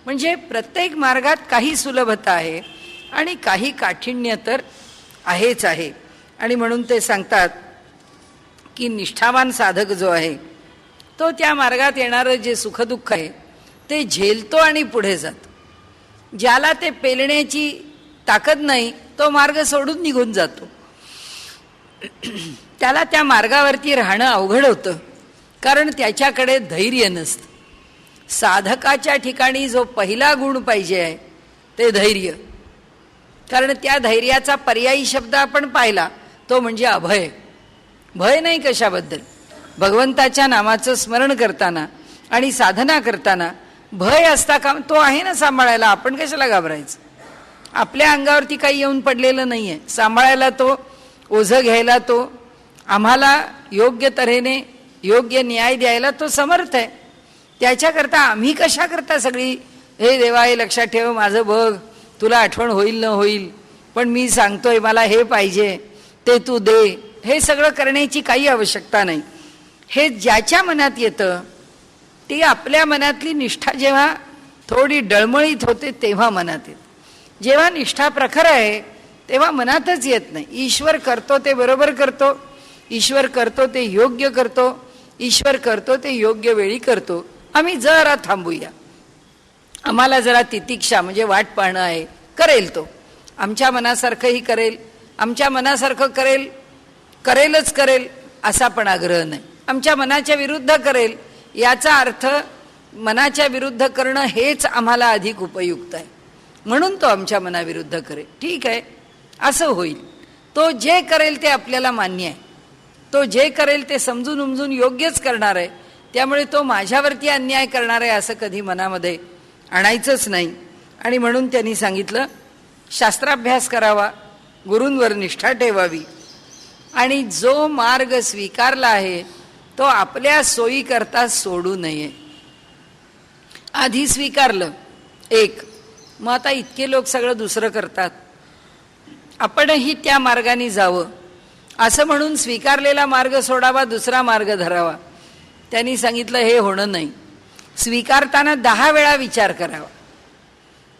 म्हणजे प्रत्येक मार्गात काही सुलभता आहे आणि काही काठिण्य तर आहेच आहे. आणि म्हणून ते सांगतात की निष्ठावान साधक जो आहे तो त्या मार्गात येणारं जे सुखदुःख आहे ते झेलतो आणि पुढे जातो. ज्याला ते पेलण्याची ताकद नाही तो मार्ग सोडून निघून जातो. त्याला त्या मार्गावरती राहणं अवघड होतं, कारण त्याच्याकडे धैर्य नसतं. साधकाच्या ठिकाणी जो पहिला गुण पाहिजे आहे ते धैर्य. कारण त्या धैर्याचा पर्यायी शब्द आपण पाहिला तो म्हणजे अभय. भय नाही कशाबद्दल. भगवंताच्या नामाचं स्मरण करताना आणि साधना करताना भय असता का? तो आहे ना सांभाळायला, आपण कशाला घाबरायचं? आपल्या अंगावरती काही येऊन पडलेलं नाहीये. सांभाळायला तो, ओझं घ्यायला तो, आम्हाला योग्य तऱ्हेने योग्य न्याय द्यायला तो समर्थ आहे. त्याच्याकरता आम्ही कशा करता सगळी हे देवा हे लक्षात ठेव, माझं बघ, तुला आठवण होईल न होईल, पण मी सांगतोय मला हे पाहिजे ते तू दे, हे सगळं करण्याची काही आवश्यकता नाही. हे ज्याच्या मनात येतं ती आपल्या मनातली निष्ठा जेव्हा थोडी डळमळीत होते तेव्हा मनात येते. जेव्हा निष्ठा प्रखर आहे तेव्हा मनातच येत नाही. ईश्वर करतो ते बरोबर करतो, ईश्वर करतो ते योग्य करतो, ईश्वर करतो ते योग्य वेळी करतो. आम्ही जरा थांबूया, आम्हाला जरा तितिक्षा म्हणजे वाट पाहणं आहे, करेल तो, आमच्या मनासारखंही करेल, आमच्या मनासारखं करेल, करेलच करेल असा पण आग्रह नाही. आमच्या मनाच्या विरुद्ध करेल याचा अर्थ मनाच्या विरुद्ध करणं हेच आम्हाला अधिक उपयुक्त आहे, म्हणून तो आमच्या मनाविरुद्ध करेल. ठीक आहे, असं होईल. तो जे करेल ते आपल्याला मान्य आहे, तो जे करेल ते समजून उमजून योग्यच करणार आहे, त्यामुळे तो माझ्यावरती अन्याय करणार आहे असं कधी मनामध्ये आणायचंच नाही. आणि म्हणून त्यांनी सांगितलं शास्त्राभ्यास करावा, गुरूंवर निष्ठा ठेवावी आणि जो मार्ग स्वीकारला आहे तो आपल्या सोयीकरता सोडू नये. आधी स्वीकारलं एक, मग आता इतके लोक सगळं दुसरं करतात, आपणही त्या मार्गाने जावं असं म्हणून स्वीकारलेला मार्ग सोडावा, दुसरा मार्ग धरावा. त्यांनी सांगितलं हे होणं नाही. स्वीकारताना 10 वेळा विचार करावा,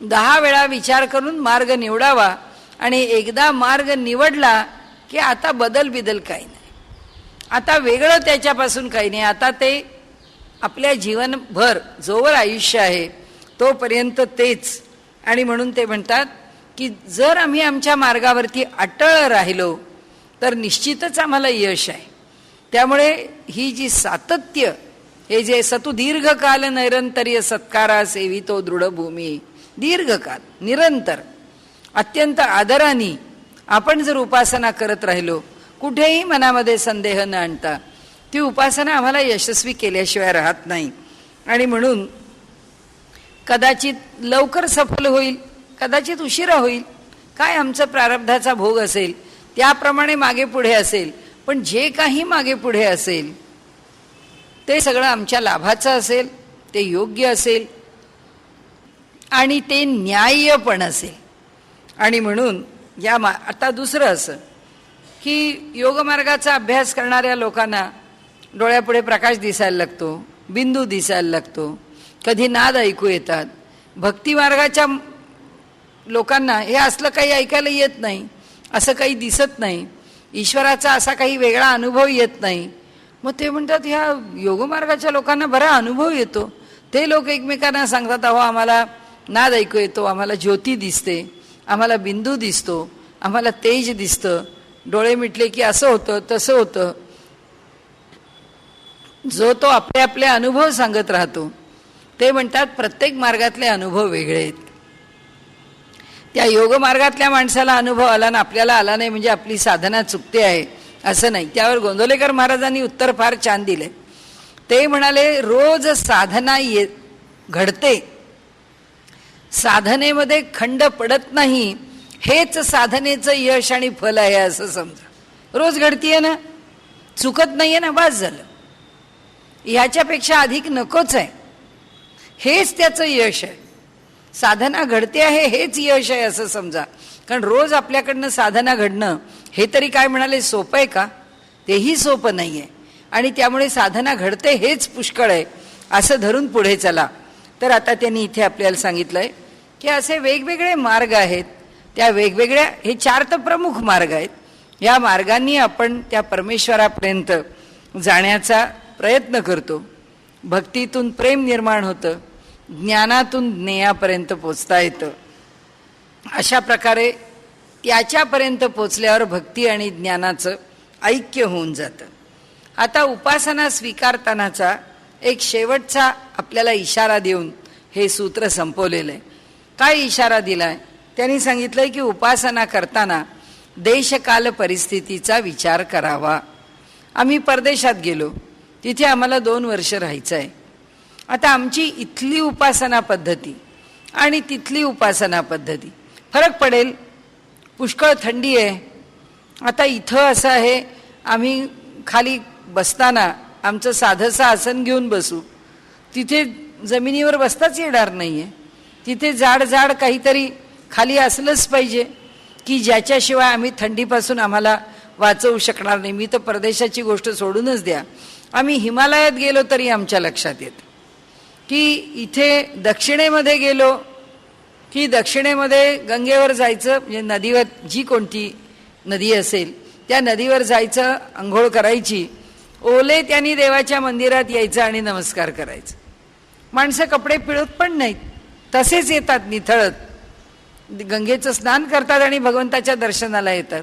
10 वेळा विचार करून मार्ग निवडावा आणि एकदा मार्ग निवडला की आता बदल काही नाही, आता वेगळं त्याच्यापासून काही नाही, आता ते आपल्या जीवनभर जोवर आयुष्य आहे तोपर्यंत तेच. आणि म्हणून ते म्हणतात की जर आम्ही आमच्या मार्गावरती अटळ राहिलो तर निश्चितच आम्हाला यश आहे. त्यामुळे ही जी सातत्य, हे जे सतु दीर्घकाल नैरंतर्य सत्कारा सेवितो दृढभूमी, दीर्घकाल निरंतर अत्यंत आदराने आपण जर उपासना करत राहिलो, कुठेही मनामध्ये संदेह न आणता, ती उपासना आम्हाला यशस्वी केल्याशिवाय राहत नाही. आणि म्हणून कदाचित लवकर सफल होईल, कदाचित उशिरा होईल, काय आमचं प्रारब्धाचा भोग असेल त्याप्रमाणे मागे पुढे असेल, पण जे काही मागे पुढे असेल ते सगळं आमच्या लाभाचं असेल, ते योग्य असेल आणि ते न्याय्य पण असेल. आणि म्हणून या आता दुसरं असं की योगमार्गाचा अभ्यास करणाऱ्या लोकांना डोळ्यापुढे प्रकाश दिसायला लागतो, बिंदू दिसायला लागतो, कधी नाद ऐकू येतात. भक्तिमार्गाच्या लोकांना हे असलं काही ऐकायला येत नाही, असं काही दिसत नाही, ईश्वराचा असा काही वेगळा अनुभव येत नाही. मग ते म्हणतात ह्या योगमार्गाच्या लोकांना बरा अनुभव येतो. ते लोक एकमेकांना सांगतात अहो आम्हाला नाद ऐकू येतो, आम्हाला ज्योती दिसते, आम्हाला बिंदू दिसतो, आम्हाला तेज दिसतं, डोळे मिटले की असं होतं तसं होतं. जो तो आपले आपले अनुभव सांगत राहतो. ते म्हणतात प्रत्येक मार्गातले अनुभव वेगळे आहेत. त्या योगमार्गातल्या माणसाला अनुभव आला ना आपल्याला आला नाही म्हणजे आपली साधना चुकते आहे असं नाही. त्यावर गोंदवलेकर महाराजांनी उत्तर फार छान दिले. ते म्हणाले रोज साधना घडते, साधनेमध्ये खंड पडत नाही, हेच साधनेचं यश आणि फल आहे असं समजा. रोज घडतीये ना, चुकत नाहीये ना, बस झालं. ह्याच्यापेक्षा अधिक नकोच आहे, हेच त्याचं यश आहे. साधना घडते आहे हेच यश आहे असं समजा. कारण रोज आपल्याकडनं साधना घडणं हे तरी काय म्हणाले सोपं आहे का? तेही सोपं नाही आहे. आणि त्यामुळे साधना घडते हेच पुष्कळ आहे असं धरून पुढे चला. तर आता त्यांनी इथे आपल्याला सांगितलंय की असे वेगवेगळे मार्ग आहेत. त्या वेगवेगळ्या, हे 4 तर प्रमुख मार्ग आहेत. या मार्गांनी आपण त्या परमेश्वरापर्यंत जाण्याचा प्रयत्न करतो. भक्तीतून प्रेम निर्माण होतं, ज्ञानातून ज्ञेयापर्यंत पोचता येतं. अशा प्रकारे त्याच्यापर्यंत पोचल्यावर भक्ती आणि ज्ञानाचं ऐक्य होऊन जातं. आता उपासना स्वीकारतानाचा एक शेवटचा आपल्याला इशारा देऊन हे सूत्र संपवलेलं आहे. काय इशारा दिलाय? त्यांनी सांगितलंय की उपासना करताना देशकाल परिस्थितीचा विचार करावा. आम्ही परदेशात गेलो, तिथे आम्हाला 2 वर्ष राहायचं आहे. आता आमची इथली उपासना पद्धती आणि तिथली उपासना पद्धती फरक पडेल. पुष्कळ थंडी आहे. आता इथं असं आहे, आम्ही खाली बसताना आमचं साधंसं आसन घेऊन बसू, तिथे जमिनीवर बसताच येणार नाही आहे. तिथे जाड जाड काहीतरी खाली असलंच पाहिजे की ज्याच्याशिवाय आम्ही थंडीपासून आम्हाला वाचवू शकणार नाही. मी तर परदेशाची गोष्ट सोडूनच द्या, आम्ही हिमालयात गेलो तरी आमच्या लक्षात येतं की इथे दक्षिणेमध्ये गेलो की दक्षिणेमध्ये गंगेवर जायचं, म्हणजे नदीवर जी कोणती नदी असेल त्या नदीवर जायचं, आंघोळ करायची, ओले त्यांनी देवाच्या मंदिरात यायचं आणि नमस्कार करायचं. माणसं कपडे पिळत पण नाहीत, तसेच येतात निथळत, गंगेचं स्नान करतात आणि भगवंताच्या दर्शनाला येतात.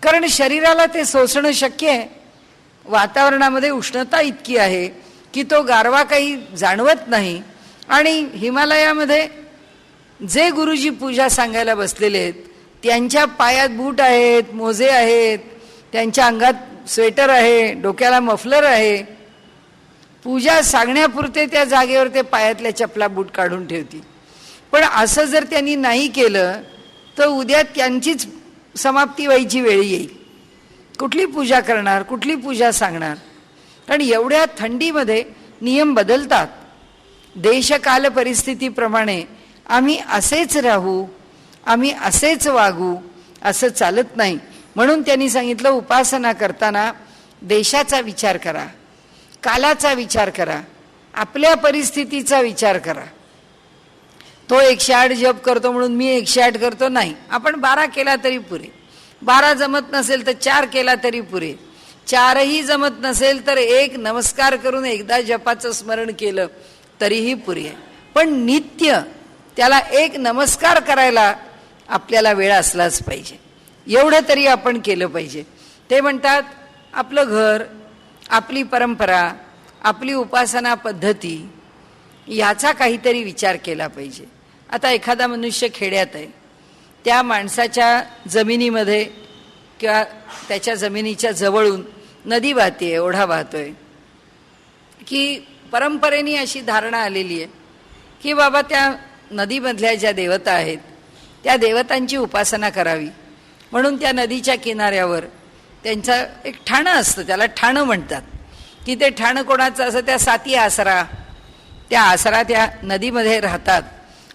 कारण शरीराला ते सोसणं शक्य आहे. वातावरणामध्ये उष्णता इतकी आहे की तो गारवा काही जाणवत नाही. आणि हिमालयामध्ये जे गुरुजी पूजा सांगायला बसलेले आहेत त्यांच्या पायात बूट आहेत, मोजे आहेत, त्यांच्या अंगात स्वेटर आहे, डोक्याला मफलर आहे. पूजा सांगण्यापुरते त्या जागेवर ते पायातल्या चपला बूट काढून ठेवतील. पण असं जर त्यांनी नाही केलं तर उद्या त्यांचीच समाप्ती व्हायची वेळ येईल. कुठली पूजा करणार, कुठली पूजा सांगणार? कारण एवढ्या थंडीमध्ये नियम बदलतात. देशकाल परिस्थितीप्रमाणे आम्ही असेच राहू, आम्ही असेच वागू, असं चालत नाही. म्हणून त्यांनी सांगितलं, उपासना करताना देशाचा विचार करा, कालाचा विचार करा, आपल्या परिस्थितीचा विचार करा. तो 108 जप करतो म्हणून मी 108 करतो नाही. आपण 12 केला तरी पुरे. 12 जमत नसेल तर 4 केला तरी पुरे. 4ही जमत नसेल तर 1 नमस्कार करून एकदा जपाचं स्मरण केलं तरीही पुरे आहे. पण नित्य त्याला 1 नमस्कार करायला आपल्याला वेळ असलाच पाहिजे. एवढं तरी आपण केलं पाहिजे. ते म्हणतात आपलं घर, आपली परंपरा, आपली उपासना पद्धती याचा काहीतरी विचार केला पाहिजे. आता एखादा मनुष्य खेड्यात आहे, त्या माणसाच्या जमिनीमध्ये किंवा त्याच्या जमिनीच्या जवळून नदी वाहते, ओढा वाहतोय, की परंपरेने अशी धारणा आलेली आहे की बाबा त्या नदीमधल्या ज्या देवता आहेत त्या देवतांची उपासना करावी. म्हणून त्या नदीच्या किनाऱ्यावर त्यांचं एक ठाणं असतं, त्याला ठाणं म्हणतात, की ते ठाणं कोणाचं असं, त्या साती आसरा, त्या आसरा त्या नदीमध्ये राहतात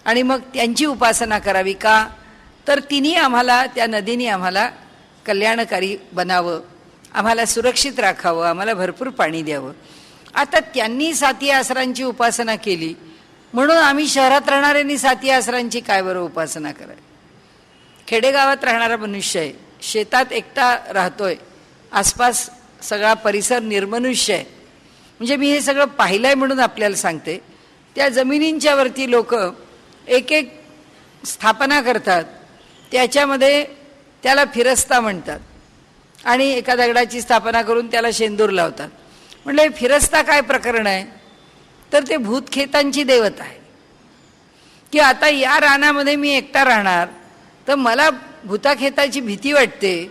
आणि मग त्यांची उपासना करावी. का तर तिने आम्हाला, त्या नदीने आम्हाला कल्याणकारी बनावं, आम्हाला सुरक्षित राखावं, आम्हाला भरपूर पाणी द्यावं. आता त्यांनी साती आसरांची उपासना केली म्हणून आम्ही शहरात राहणाऱ्यांनी साती आसरांची काय बरं उपासना करावी? खेडेगावात राहणारा मनुष्य आहे, शेतात एकटा राहतोय, आसपास सगळा परिसर निर्मनुष्य आहे. म्हणजे मी हे सगळं पाहिलंय म्हणून आपल्याला सांगते. त्या जमिनींच्या वरती लोक एक एक स्थापना करतात, त्याच्यामध्ये त्याला फिरस्ता म्हणतात आणि एका दगडाची स्थापना करून त्याला शेंदूर लावतात. म्हणलं हे फिरस्ता काय प्रकरण आहे? तर ते भूतखेतांची देवता आहे की आता या रानामध्ये मी एकटा राहणार तर मला भूताखेताची भीती वाटते,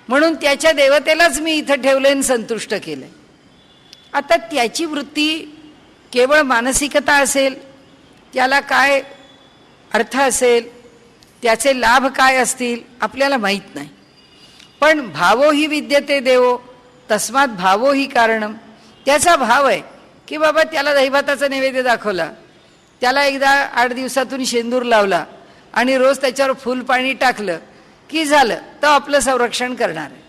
म्हणून त्याच्या देवतेलाच मी इथं ठेवलंय आणि संतुष्ट केलंय. आता त्याची वृत्ती केवळ मानसिकता असेल, त्याला काय अर्थ असेल, त्याचे लाभ काय असतील आपल्याला माहीत नाही. पण भावो ही विद्यते देवो तस्मात भावो ही कारणम. त्याचा भाव आहे की बाबा त्याला दहीभाताचा नैवेद्य दाखवला, त्याला एकदा 8 दिवसातून शेंदूर लावला आणि रोज त्याच्यावर फुल पाणी टाकलं की झालं, तर आपलं संरक्षण करणार आहे.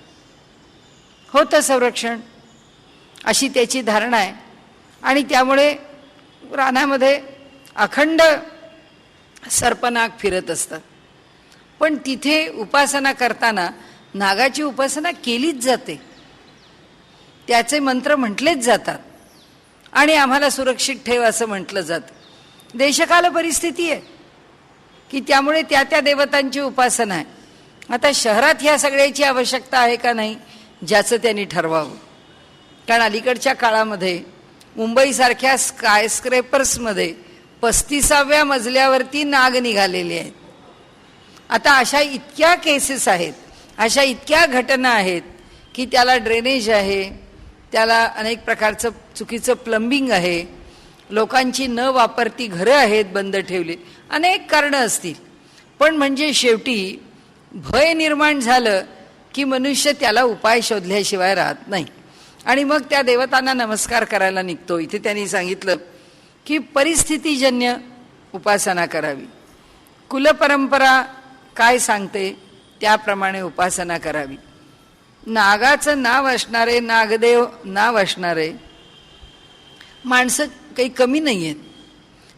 होतं संरक्षण, अशी त्याची धारणा आहे. आणि त्यामुळे रानामध्ये अखंड सर्पनाग फिरत असतात. पण तिथे उपासना करताना नागाची उपासना केलीच जाते, त्याचे मंत्र म्हटलेच जातात आणि आम्हाला सुरक्षित ठेव असं म्हटलं जातं. देशकाल परिस्थिती आहे की त्यामुळे त्या त्या देवतांची उपासना आहे. आता शहरात ह्या सगळ्याची आवश्यकता आहे का नाही, ज्याचं त्यांनी ठरवावं. कारण अलीकडच्या काळामध्ये मुंबईसारख्या स्कायस्क्रेपर्समध्ये 35व्या मजल्यावरती नाग निघालेले आहेत. आता अशा इतक्या केसेस आहेत, अशा इतक्या घटना आहेत की त्याला ड्रेनेज आहे, त्याला अनेक प्रकारचं चुकीचं प्लंबिंग आहे, लोकांची न वापरती घरं आहेत बंद ठेवली, अनेक कारणं असतील. पण म्हणजे शेवटी भय निर्माण झालं की मनुष्य त्याला उपाय शोधल्याशिवाय राहत नाही आणि मग त्या देवतांना नमस्कार करायला निघतो. इथे त्यांनी सांगितलं की परिस्थितीजन्य उपासना करावी, कुलपरंपरा काय सांगते त्याप्रमाणे उपासना करावी. नागाचं नाव असणारे, नागदेव नाव असणारे माणसं काही कमी नाही आहेत,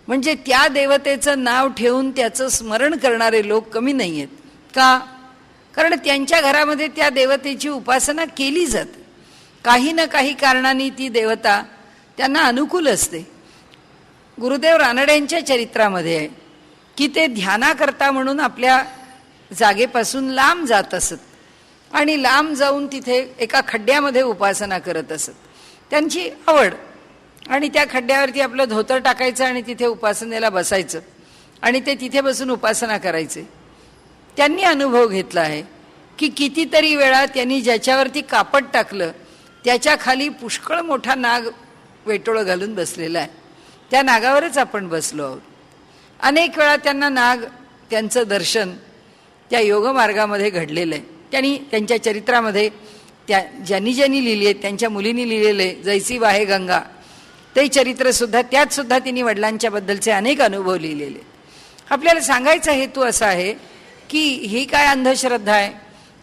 म्हणजे त्या देवतेचं नाव ठेवून त्याचं स्मरण करणारे लोक कमी नाही आहेत. का? कारण त्यांच्या घरामध्ये त्या देवतेची उपासना केली जाते. काही ना काही कारणाने ती देवता त्यांना अनुकूल असते. गुरुदेव रानड्यांच्या चरित्रामध्ये आहे की ते ध्यानाकरता म्हणून आपल्या जागेपासून लांब जात असत आणि लांब जाऊन तिथे एका खड्ड्यामध्ये उपासना करत असत. त्यांची आवड, आणि त्या खड्ड्यावरती आपलं धोतर टाकायचं आणि तिथे उपासनेला बसायचं आणि ते तिथे बसून उपासना करायचे. त्यांनी अनुभव घेतला आहे की कितीतरी वेळा त्यांनी ज्याच्यावरती कापड टाकलं त्याच्या खाली पुष्कळ मोठा नाग वेटोळं घालून बसलेला आहे. त्या नागावरच आपण बसलो आहोत. अनेक वेळा त्यांना नाग, त्यांचं दर्शन त्या योगमार्गामध्ये घडलेलं आहे. त्यांनी त्यांच्या चरित्रामध्ये ज्यांनी लिहिली आहे, त्यांच्या मुलींनी लिहिलेले जैसी वाहे गंगा, ते चरित्रसुद्धा, त्यात सुद्धा तिने वडिलांच्या बद्दलचे अनेक अनुभव लिहिलेले. आपल्याला सांगायचा हेतू असा आहे की ही काय अंधश्रद्धा आहे,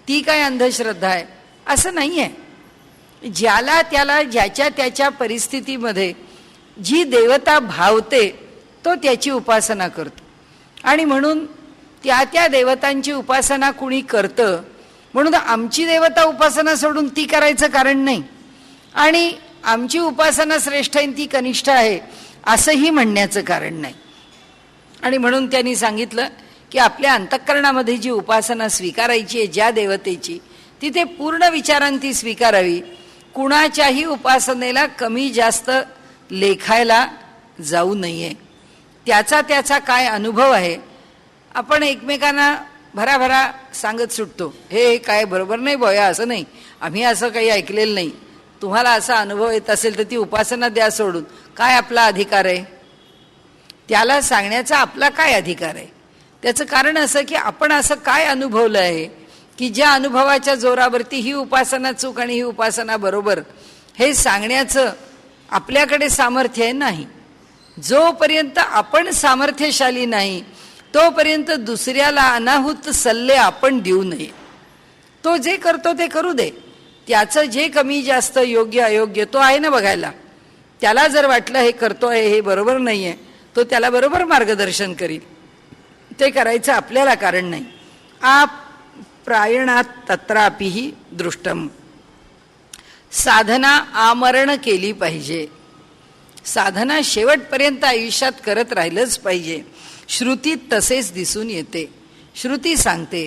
ती काय अंधश्रद्धा आहे, असं नाही आहे. ज्याला त्याला ज्याच्या त्याच्या परिस्थितीमध्ये जी देवता भावते तो त्याची उपासना करतो आणि म्हणून त्या त्या देवतांची उपासना कुणी करतं म्हणून आमची देवता उपासना सोडून ती करायचं कारण नाही आणि आमची उपासना श्रेष्ठ आहे ती कनिष्ठ आहे असंही म्हणण्याचं कारण नाही. आणि म्हणून त्यांनी सांगितलं की आपल्या अंतःकरणामध्ये जी उपासना स्वीकारायची आहे ज्या देवतेची, तिथे पूर्ण विचारांती स्वीकारावी. कुणाच्याही उपासनेला कमी जास्त लेखायला जाऊ नये. त्याचा त्याचा काय अनुभव आहे आपण एकमेकांना भराभरा सांगत सुटतो, हे काय बरोबर नाही बया, असं नाही, आम्ही असं काही ऐकलेलं नाही, तुम्हाला असा अनुभव येत असेल तर ती उपासना द्या सोडून. काय आपला अधिकार आहे? त्याला सांगण्याचा आपला काय अधिकार आहे? त्याचं कारण असं की आपण असं काय अनुभवलं आहे की ज्या अनुभवाच्या जोरावरती ही उपासना चूक आणि ही उपासना बरोबर हे सांगण्याचं आपल्याकडे सामर्थ्य नाही. जोपर्यंत आपण सामर्थ्यशाली नाही तोपर्यंत दुसऱ्याला अनाहूत सल्ले आपण देऊ नये. तो जे करतो ते करू दे, त्याचं जे कमी जास्त योग्य अयोग्य तो आहे ना बघायला. त्याला जर वाटलं हे करतोय हे बरोबर नाही आहे, तो त्याला बरोबर मार्गदर्शन करील. ते करायचं आपल्याला कारण नाही. आप प्रायणात तत्रापिही दृष्टम. साधना आमरण केली पाहिजे. साधना शेवटपर्यंत आयुष्यात करत राहिलंच पाहिजे. श्रुतीत तसेच दिसून येते. श्रुती सांगते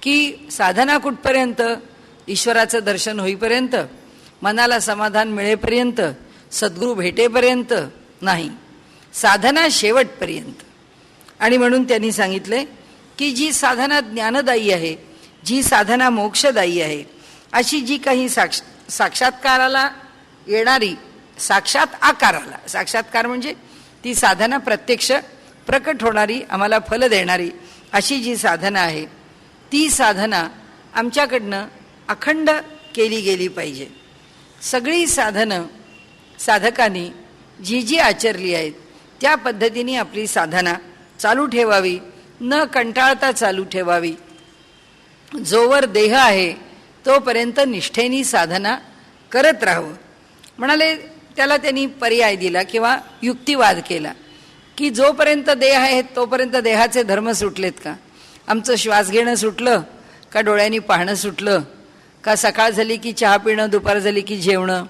की साधना कुठपर्यंत? ईश्वराचं दर्शन होईपर्यंत, मनाला समाधान मिळेपर्यंत, सद्गुरू भेटेपर्यंत नाही, साधना शेवटपर्यंत. आणि म्हणून त्यांनी सांगितले की जी साधना ज्ञानदायी आहे, जी साधना मोक्षदायी आहे, अशी जी काही साक्षात्काराला येणारी, साक्षात आकाराला, साक्षात्कार म्हणजे ती साधना प्रत्यक्ष प्रकट होणारी, आम्हाला फल देणारी अशी जी साधना आहे, ती साधना आमच्याकडनं अखंड केली गेली पाहिजे. सगळी साधनं साधकांनी जी जी आचरली आहेत त्या पद्धतीने आपली साधना चालू ठेवावी, न कंटाळता चालू ठेवावी. जोवर देह आहे तोपर्यंत निष्ठेनी साधना करत राहावं. म्हणाले त्याला त्यांनी पर्याय दिला किंवा युक्तिवाद केला की जोपर्यंत देह आहे तोपर्यंत देहाचे धर्म सुटलेत का? आमचं श्वास घेणं सुटलं का? डोळ्यांनी पाहणं सुटलं का? सकाळ झाली की चहा पिणं, दुपार झाली की जेवणं,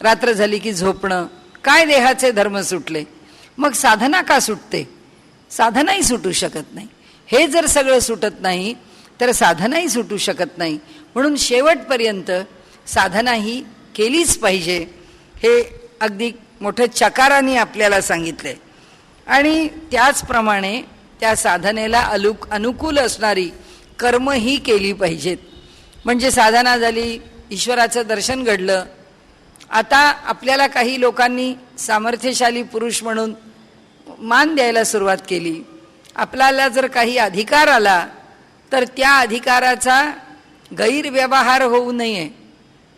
रात्र झाली की झोपणं, काय देहाचे धर्म सुटले? मग साधना का सुटते? साधनाही सुटू शकत नाही. हे जर सगळं सुटत नाही तर साधनाही सुटू शकत नाही. म्हणून शेवटपर्यंत साधना ही केलीच पाहिजे, हे अगदी मोठं चकाराने आपल्याला सांगितले. आणि त्याचप्रमाणे त्या साधनेला अनुकूल असणारी कर्म ही केली पाहिजेत. म्हणजे साधना झाली, ईश्वराचं दर्शन घडलं, आता आपल्याला काही लोकांनी सामर्थ्यशाली पुरुष म्हणून मान द्यायला सुरुवात केली. आपल्याला जर काही अधिकार आला तर त्या अधिकाराचा गैरव्यवहार होऊ नये.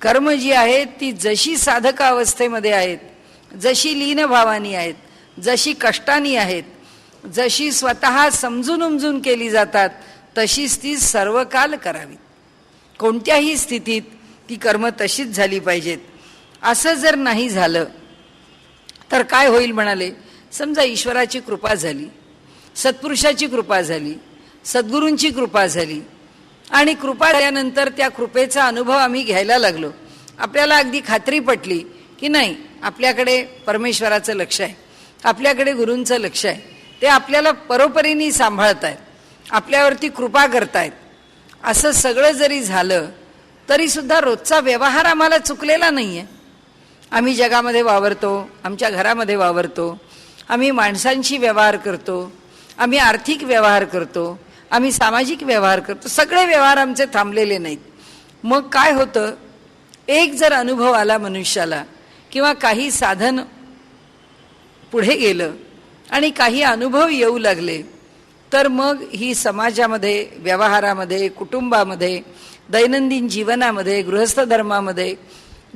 कर्म जी आहेत ती जशी साधक अवस्थेमध्ये आहेत, जशी लीनभावानी आहेत, जशी कष्टानी आहेत, जशी स्वतः समजून उमजून केली जातात, तशीच ती सर्व काल करावी. कोणत्याही स्थितीत ती कर्म तशीच झाली पाहिजेत. असं जर नाही झालं तर काय होईल म्हणाले. समजा ईश्वराची कृपा झाली, सत्पुरुषाची कृपा झाली, सद्गुरूंची कृपा झाली आणि कृपा झाल्यानंतर त्या कृपेचा अनुभव आम्ही घ्यायला लागलो. आपल्याला अगदी खात्री पटली की नाही, आपल्याकडे परमेश्वराचं लक्ष आहे, आपल्याकडे गुरूंचं लक्ष आहे, ते आपल्याला परोपरीने सांभाळत आहेत, आपल्यावरती कृपा करतायत. असं सगळं जरी झालं तरी सुद्धा रोजचा व्यवहार आम्हाला चुकलेला नाही आहे. आम्ही जगामध्ये वावरतो, आमच्या घरामध्ये वावरतो, आम्ही माणसांशी व्यवहार करतो, आम्ही आर्थिक व्यवहार करतो, आम्ही सामाजिक व्यवहार करतो. सगळे व्यवहार आमचे थांबलेले नाहीत. मग काय होतं, एक जर अनुभव आला मनुष्याला किंवा काही साधन पुढे गेलं आणि काही अनुभव येऊ लागले तर मग ही समाजामध्ये, व्यवहारामध्ये, कुटुंबामध्ये, दैनंदिन जीवनामध्ये, गृहस्थ धर्मामध्ये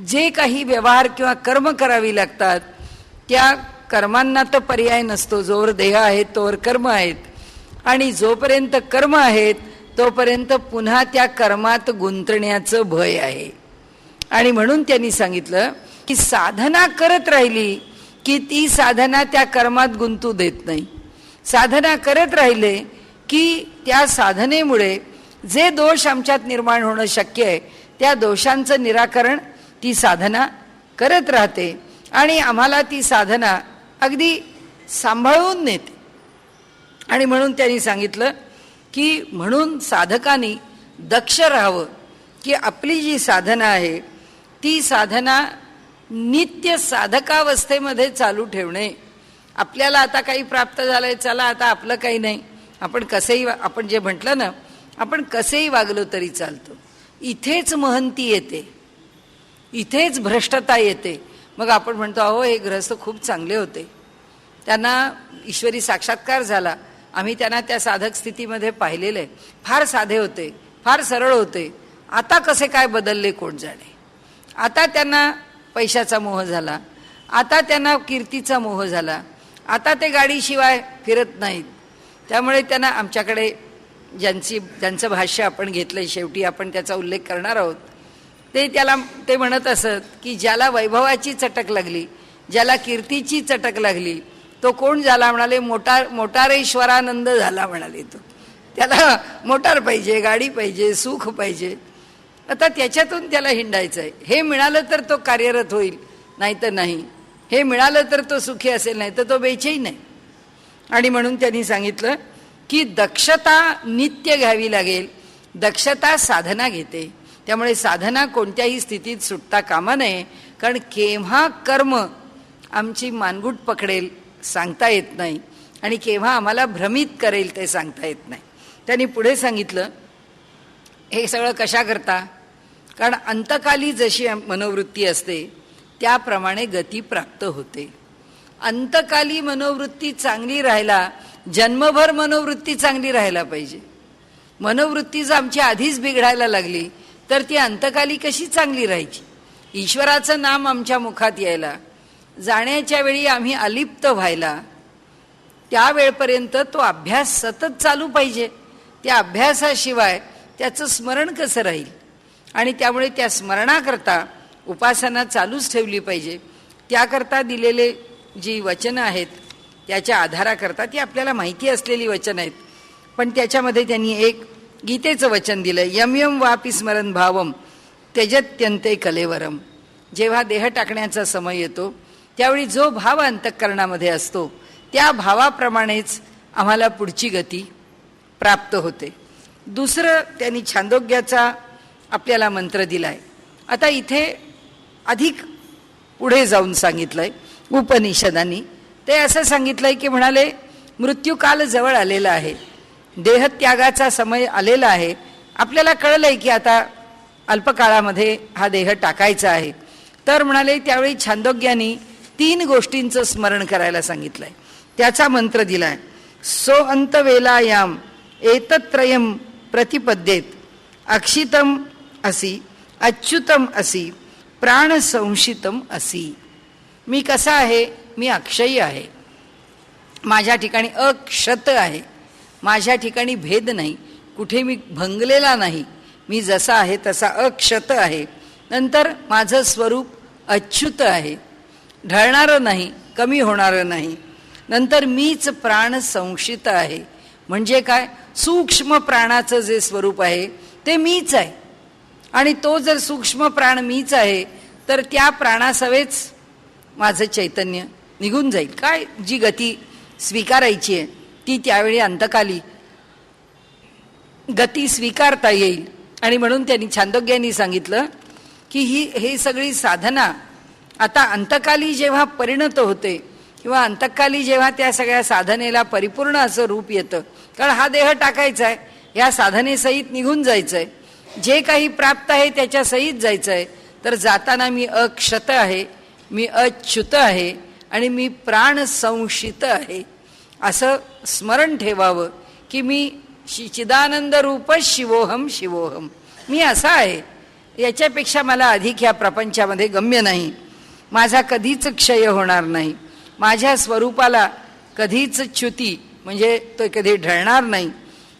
जे काही व्यवहार किंवा कर्म करावी लागतात त्या कर्मांना तर पर्याय नसतो. जोवर देह आहेत तोवर कर्म आहेत आणि जोपर्यंत कर्म आहेत तोपर्यंत पुन्हा त्या कर्मात गुंतण्याचं भय आहे. आणि म्हणून त्यांनी सांगितलं की साधना करत राहिली की ती साधना त्या कर्मात गुंतू देत नाही. साधना करत राहिले की त्या साधनेमुळे जे दोष आमच्यात निर्माण होणं शक्य आहे त्या दोषांचं निराकरण ती साधना करत राहते आणि आम्हाला ती साधना अगदी सांभाळून नेते. आणि म्हणून त्यांनी सांगितलं की म्हणून साधकांनी दक्ष राहावं की आपली जी साधना आहे ती साधना नित्य साधकावस्थेमध्ये चालू ठेवणे. आपल्याला आता काही प्राप्त झालंय, चला आता आपलं काही नाही, आपण कसेही, आपण जे म्हटलं ना, आपण कसेही वागलो तरी चालतो. इथेच महंती येते, इथेच भ्रष्टता येते. मग आपण म्हणतो अहो हे गृहस्थ खूप चांगले होते, त्यांना ईश्वरी साक्षात्कार झाला, आम्ही त्यांना त्या साधक स्थितीमध्ये पाहिलेलं आहे, फार साधे होते, फार सरळ होते, आता कसे काय बदलले कोण जाणे. आता त्यांना पैशाचा मोह झाला, आता त्यांना कीर्तीचा मोह झाला, आता ते गाडीशिवाय फिरत नाहीत. त्यामुळे त्यांना आमच्याकडे ज्यांचं भाष्य आपण घेतलंय, शेवटी आपण त्याचा उल्लेख करणार आहोत, ते म्हणत असत की ज्याला वैभवाची चटक लागली, ज्याला कीर्तीची चटक लागली तो कोण झाला म्हणाले, मोटारेश्वरानंद झाला म्हणाले. तो त्याला मोटार पाहिजे, गाडी पाहिजे, सुख पाहिजे, आता त्याच्यातून त्याला हिंडायचं आहे. हे मिळालं तर तो कार्यरत होईल, नाही तर नाही. हे मिळालं तर तो सुखी असेल, नाही तर तो बेचैन आहे. आणि म्हणून त्यांनी सांगितलं की दक्षता नित्य घ्यावी लागेल. दक्षता साधना घेते, त्यामुळे साधना कोणत्याही स्थितीत सुटता कामा नये. कारण केव्हा कर्म आमची मानगूट पकडेल सांगता येत नाही आणि केव्हा आम्हाला भ्रमित करेल ते सांगता येत नाही. त्यांनी पुढे सांगितलं हे सगळं कशा करता, कारण अंतकाली जशी मनोवृत्ती असते त्याप्रमाणे गती प्राप्त होते. अंतकाली मनोवृत्ती चांगली राहायला जन्मभर मनोवृत्ती चांगली राहायला पाहिजे. मनोवृत्ती जर आमची आधीच बिघडायला लागली तर ती अंतकाली कशी चांगली राहायची. ईश्वराचं नाम आमच्या मुखात यायला, जाण्याच्या वेळी आम्ही अलिप्त व्हायला, त्यावेळपर्यंत तो अभ्यास सतत चालू पाहिजे. त्या अभ्यासाशिवाय त्याचं स्मरण कसं राहील. आणि त्यामुळे त्या स्मरणाकरता उपासना चालूच ठेवली पाहिजे. त्याकरता दिलेले जी वचनं आहेत त्याच्या आधाराकरता ती आपल्याला माहिती असलेली वचनं आहेत. पण त्याच्यामध्ये त्यांनी एक गीतेचं वचन दिलं, यम यम वापी स्मरण भावम त्यजत्यंते कलेवरम. जेव्हा देह टाकण्याचा समय येतो त्यावेळी जो भाव अंतःकरणामध्ये असतो त्या भावाप्रमाणेच आम्हाला पुढची गती प्राप्त होते. दुसरं त्यांनी छांदोग्याचा आपल्याला मंत्र दिलाय. आता इथे अधिक पुढे जाऊन सांगितलंय उपनिषदांनी. ते असं सांगितलंय की म्हणाले मृत्यूकाल जवळ आलेला आहे, देहत्यागाचा समय आलेला आहे. आपल्याला कळलंय की आता अल्पकाळामध्ये हा देह टाकायचा आहे. तर म्हणाले त्यावेळी छांदोग्यानी 3 गोष्टींचं स्मरण करायला सांगितलंय. त्याचा मंत्र दिलाय, सो अंत वेलायाम एतत्रयम प्रतिपद्येत अक्षितम असी अच्युतम असी प्राण संशितम असी. मी कसा आहे? मी अक्षयी आहे. माझ्या ठिकाणी अक्षत आहे. माझ्या ठिकाणी भेद नाही, कुठे मी भंगलेला नाही. मी जसा आहे तसा अक्षत आहे. नंतर माझं स्वरूप अच्युत आहे, ढळणारं नाही, कमी होणारं नाही. नंतर मीच प्राण संशित आहे. म्हणजे काय? सूक्ष्म प्राणाचं जे स्वरूप आहे ते मीच आहे. आणि तो जर सूक्ष्म प्राण मीच आहे तर त्या प्राणासवेच माझं चैतन्य निघून जाईल. काय जी गती स्वीकारायची आहे ती त्यावेळी अंतकाली गती स्वीकारता येईल. आणि म्हणून त्यांनी छांदोग्यांनी सांगितलं की हे सगळी साधना आता अंतकाली जेव्हा परिणत होते किंवा अंतकाली जेव्हा त्या सगळ्या साधनेला परिपूर्ण असं रूप येतं, कारण हा देह टाकायचा आहे, या साधनेसहित निघून जायचं आहे, जे काही प्राप्त आहे त्याच्या सहित जायचं आहे. तर जाताना मी अक्षत आहे, मी अच्युत आहे आणि मी प्राण संशित आहे असं स्मरण ठेवावं की मी चिदानंद रूप शिवोहम शिवोहम, मी असा आहे. याच्यापेक्षा मला अधिक ह्या प्रपंचामध्ये गम्य नाही. माझा कधीच क्षय होणार नाही. माझ्या स्वरूपाला कधीच च्युती म्हणजे तो कधी ढळणार नाही.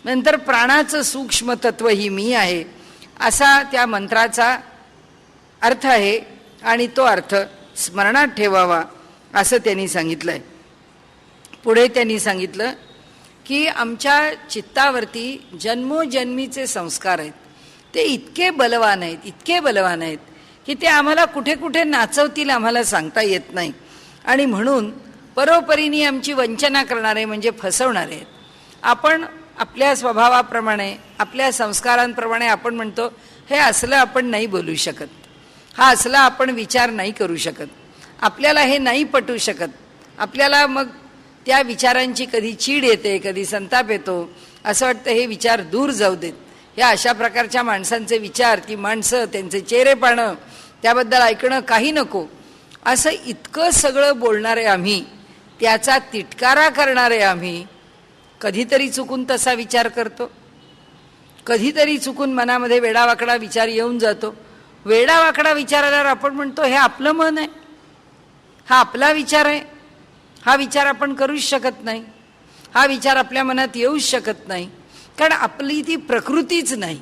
नंतर प्राणाचं सूक्ष्म तत्व ही मी आहे असा त्या मंत्राचा अर्थ आहे. आणि तो अर्थ स्मरणात ठेवावा असं त्यांनी सांगितलंय. पुढे त्यांनी सांगितलं की आमच्या चित्तावरती जन्मोजन्मीचे संस्कार आहेत, ते इतके बलवान आहेत, इतके बलवान आहेत की ते आम्हाला कुठे कुठे नाचवतील आम्हाला सांगता येत नाही. आणि म्हणून परोपरीने आमची वंचना करणारे म्हणजे फसवणारे आहेत. आपण आपल्या स्वभावाप्रमाणे आपल्या संस्कारांप्रमाणे आपण म्हणतो हे असलं आपण नाही बोलू शकत, हा असला आपण विचार नाही करू शकत, आपल्याला हे नाही पटू शकत. आपल्याला मग त्या विचारांची कधी चीड येते, कधी संताप येतो. असं वाटतं हे विचार दूर जाऊ देत. ह्या अशा प्रकारच्या माणसांचे विचार, ती माणसं, त्यांचे चेहरेपाणं, त्याबद्दल ऐकणं काही नको असं इतकं सगळं बोलणारे आम्ही, त्याचा तिटकारा करणारे आम्ही कधीतरी चुकून तसा विचार करतो, कधीतरी चुकून मनामध्ये वेडावाकडा विचार येऊन जातो. वेडावाकडा विचार आल्यावर आपण म्हणतो हे आपलं मन आहे, हा आपला विचार आहे, हा विचार आपण करूच शकत नाही, हा विचार आपल्या मनात येऊच शकत नाही, कारण आपली ती प्रकृतीच नाही.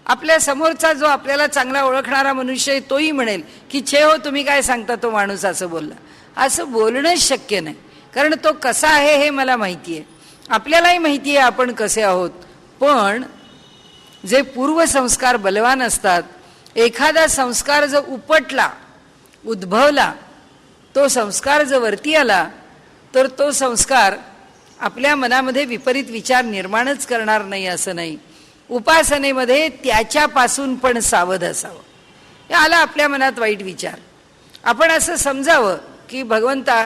आपल्या समोरचा जो आपल्याला चांगला ओळखणारा मनुष्य आहे तोही म्हणेल की छे हो तुम्ही काय सांगता, तो माणूस असं बोलला. असं बोलणंच शक्य नाही, कारण तो कसा आहे हे मला माहिती आहे, आपल्यालाही माहिती आहे आपण कसे आहोत. पण जे पूर्वसंस्कार बलवान असतात, एखादा संस्कार जो उपटला, उद्भवला, तो संस्कार जर वरती आला तर तो संस्कार आपल्या मनामध्ये विपरीत विचार निर्माणच करणार नाही असं नाही. उपासनेमध्ये त्याच्यापासून पण सावध असावं. आला आपल्या मनात वाईट विचार, आपण असं समजावं की भगवंता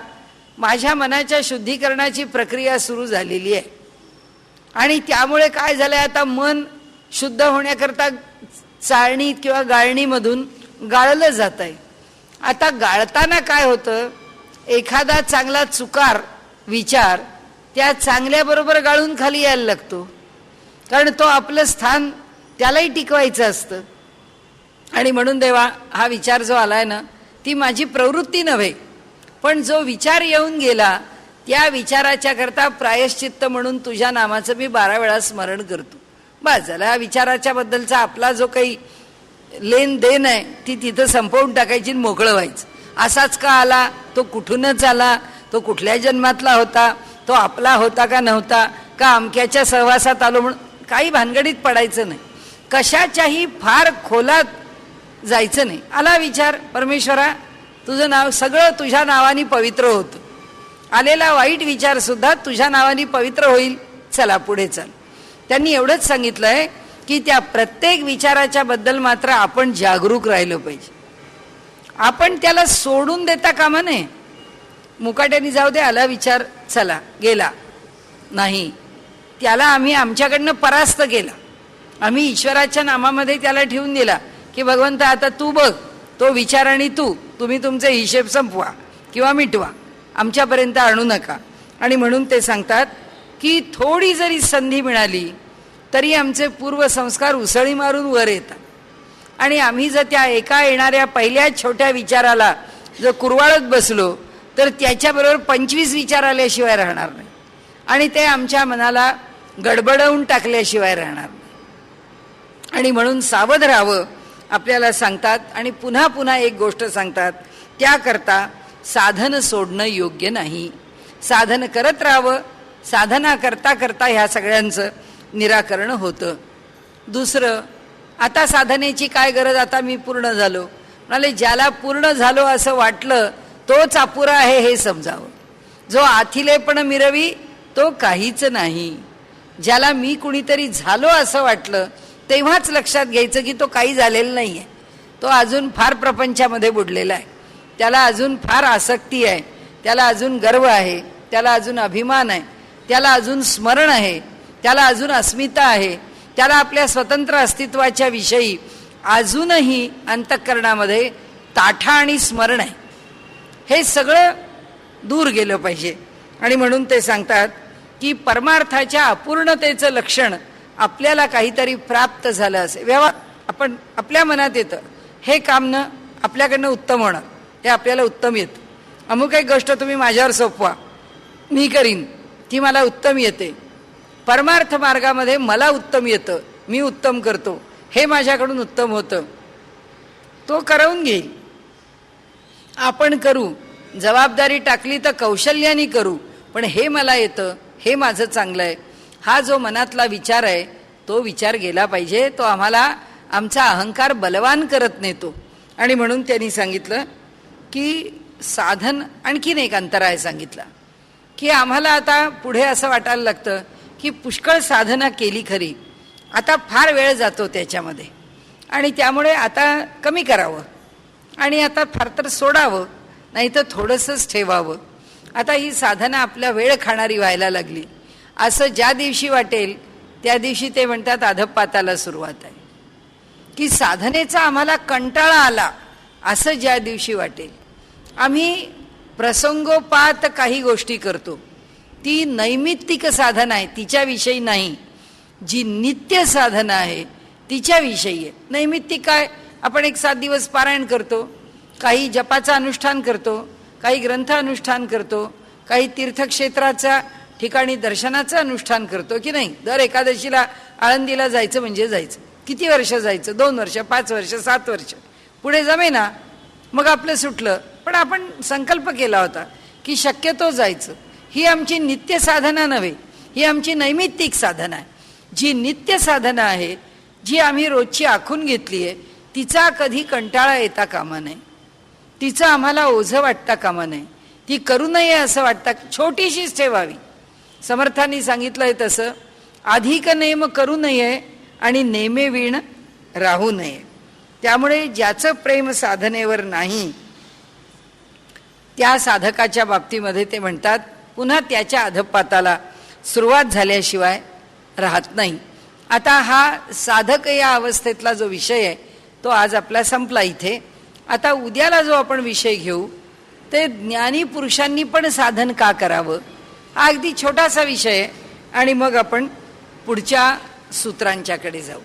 माझ्या मनाच्या शुद्धीकरणाची प्रक्रिया सुरू झालेली आहे आणि त्यामुळे काय झालंय, आता मन शुद्ध होण्याकरता चाळणीत किंवा गाळणीमधून गाळलं जात आहे. आता गाळताना काय होतं, एखादा चांगला चुकार विचार त्या चांगल्याबरोबर गाळून खाली यायला लागतो, कारण तो आपलं स्थान त्यालाही टिकवायचं असतं. आणि म्हणून देवा हा विचार जो आलाय ना, ती माझी प्रवृत्ती नव्हे, पण जो विचार येऊन गेला त्या विचाराच्या करता प्रायश्चित्त म्हणून तुझ्या नामाचं मी 12 वेळा स्मरण करतो. बस झालं. या विचाराच्या बद्दलचा आपला जो काही लेन देन आहे ती तिथं संपवून टाकायची, मोकळं व्हायचं. असाच का आला, तो कुठूनच आला, तो कुठल्या जन्मातला होता, तो आपला होता का नव्हता, का अमक्याच्या सहवासात आलो म्हणून काही भानगडीत पडायचं नाही, कशाच्याही फार खोलात जायचं नाही. आला विचार, परमेश्वरा तुझं नाव सगळं तुझ्या नावाने पवित्र होतं, आलेला वाईट विचार सुद्धा तुझ्या नावाने पवित्र होईल, चला पुढे चल. त्यांनी एवढंच सांगितलंय की त्या प्रत्येक विचाराच्या बद्दल मात्र आपण जागरूक राहिलं पाहिजे. आपण त्याला सोडून देता कामा नये. मुकाट्याने जाऊ दे, आला विचार चला गेला, नाही, त्याला आम्ही आमच्याकडनं परास्त केला. आम्ही ईश्वराच्या नामामध्ये त्याला ठेवून दिला की भगवंत आता तू बघ, तो विचार आणि तू तुम्ही तुमचे हिशेब संपवा किंवा मिटवा, आमच्यापर्यंत आणू नका. आणि म्हणून ते सांगतात की थोडी जरी संधी मिळाली तरी आमचे पूर्वसंस्कार उसळी मारून वर येतात. आणि आम्ही जर त्या एका येणाऱ्या पहिल्या छोट्या विचाराला जर कुरवाळत बसलो तर त्याच्याबरोबर 25 विचार आल्याशिवाय राहणार नाही आणि ते आमच्या मनाला गडबडवून टाकल्याशिवाय राहणार नाही. आणि म्हणून सावध राहावं आपल्याला सांगतात. आणि पुन्हा पुन्हा एक गोष्ट सांगतात, त्याकरता साधन सोडणं योग्य नाही. साधन करत राहावं. साधना करता करता ह्या सगळ्यांचं निराकरण होतं. दुसरं, आता साधनेची काय गरज, आता मी पूर्ण झालो. म्हणाले ज्याला पूर्ण झालो असं वाटलं तोच अपुरा आहे हे समजावं. जो आथिलेपण मिरवी तो काहीच नाही. ज्याला मी कुणीतरी झालो असं वाटलं तेव्हाच लक्षात घ्यायचं की तो काही झालेला नाही आहे. तो अजून फार प्रपंचामध्ये बुडलेला आहे. त्याला अजून फार आसक्ती आहे, त्याला अजून गर्व आहे, त्याला अजून अभिमान आहे, त्याला अजून स्मरण आहे, त्याला अजून अस्मिता आहे, त्याला आपल्या स्वतंत्र अस्तित्वाच्या विषयी अजूनही अंतःकरणामध्ये ताठा आणि स्मरण आहे. हे सगळं दूर गेलं पाहिजे. आणि म्हणून ते सांगतात की परमार्थाच्या अपूर्णतेचं लक्षण आपल्याला काहीतरी प्राप्त झालं असे व्यवहार आपण आपल्या मनात येतं, हे काम न आपल्याकडनं उत्तम होणार, हे आपल्याला उत्तम येतं. अमुक एक गोष्ट तुम्ही माझ्यावर सोपवा, मी करीन, ती मला उत्तम येते. परमार्थ मार्गामध्ये मला उत्तम येतं, मी उत्तम करतो, हे माझ्याकडून उत्तम होतं, तो करवून घेईल. आपण करू, जबाबदारी टाकली तर कौशल्याने करू, पण हे मला येतं, हे माझं चांगलं आहे, हा जो मनातला विचार आहे तो विचार गेला पाहिजे. तो आम्हाला आमचा अहंकार बलवान करत नेतो. आणि म्हणून त्यांनी सांगितलं की साधन आणखीन एक अंतराय सांगितला की आम्हाला आता पुढे असं वाटायला लागतं की पुष्कळ साधना केली खरी, आता फार वेळ जातो त्याच्यामध्ये आणि त्यामुळे आता कमी करावं आणि आता फार तर सोडावं, नाही तर थोडंसंच ठेवावं. आता ही साधना आपला वेळ खाणारी व्हायला लागली असं ज्या दिवशी वाटेल त्या दिवशी ते म्हणतात अधःपाताला सुरुवात आहे. की साधनेचा आम्हाला कंटाळा आला असं ज्या दिवशी वाटेल, आम्ही प्रसंगोपात काही गोष्टी करतो, ती नैमित्तिक साधना आहे तिच्याविषयी नाही, जी नित्य साधना आहे तिच्याविषयी आहे. नैमित्तिक काय, आपण एक 7 दिवस पारायण करतो, काही जपाचं अनुष्ठान करतो, काही ग्रंथ अनुष्ठान करतो, काही तीर्थक्षेत्राच्या ठिकाणी दर्शनाचं अनुष्ठान करतो की नाही. दर एकादशीला आळंदीला जायचं म्हणजे जायचं. किती वर्ष जायचं, 2 वर्ष, 5 वर्ष, 7 वर्ष, पुढे जमेना, मग आपलं सुटलं. पण आपण संकल्प केला होता की शक्यतो जायचं. ही आमची नित्य साधना नव्हे, ही आमची नैमित्तिक साधना आहे. जी नित्य साधना आहे, जी आम्ही रोजची आखून घेतली आहे, तिचा कधी कंटाळा येता कामा नये, तिचं आम्हाला ओझं वाटता कामा नये, ती करू नये असं वाटतं, छोटीशीच ठेवावी. समर्थांनी सांगितलंय तसं, अधिक नेम करू नये आणि नेमे विण राहू नये. त्यामुळे ज्याचं प्रेम साधनेवर नाही त्या साधकाच्या बाबतीमध्ये ते म्हणतात पुन्हा त्याच्या अधःपाताला सुरुवात झाल्याशिवाय राहत नाही. आता हा साधक या अवस्थेतला जो विषय आहे तो आज आपला संपला इथे. आता उद्याला जो आपण विषय घेऊ ते ज्ञानी पुरुषांनी पण साधन का करावं, हा अगदी छोटासा विषय आहे. आणि मग आपण पुढच्या सूत्रांच्याकडे जाऊ.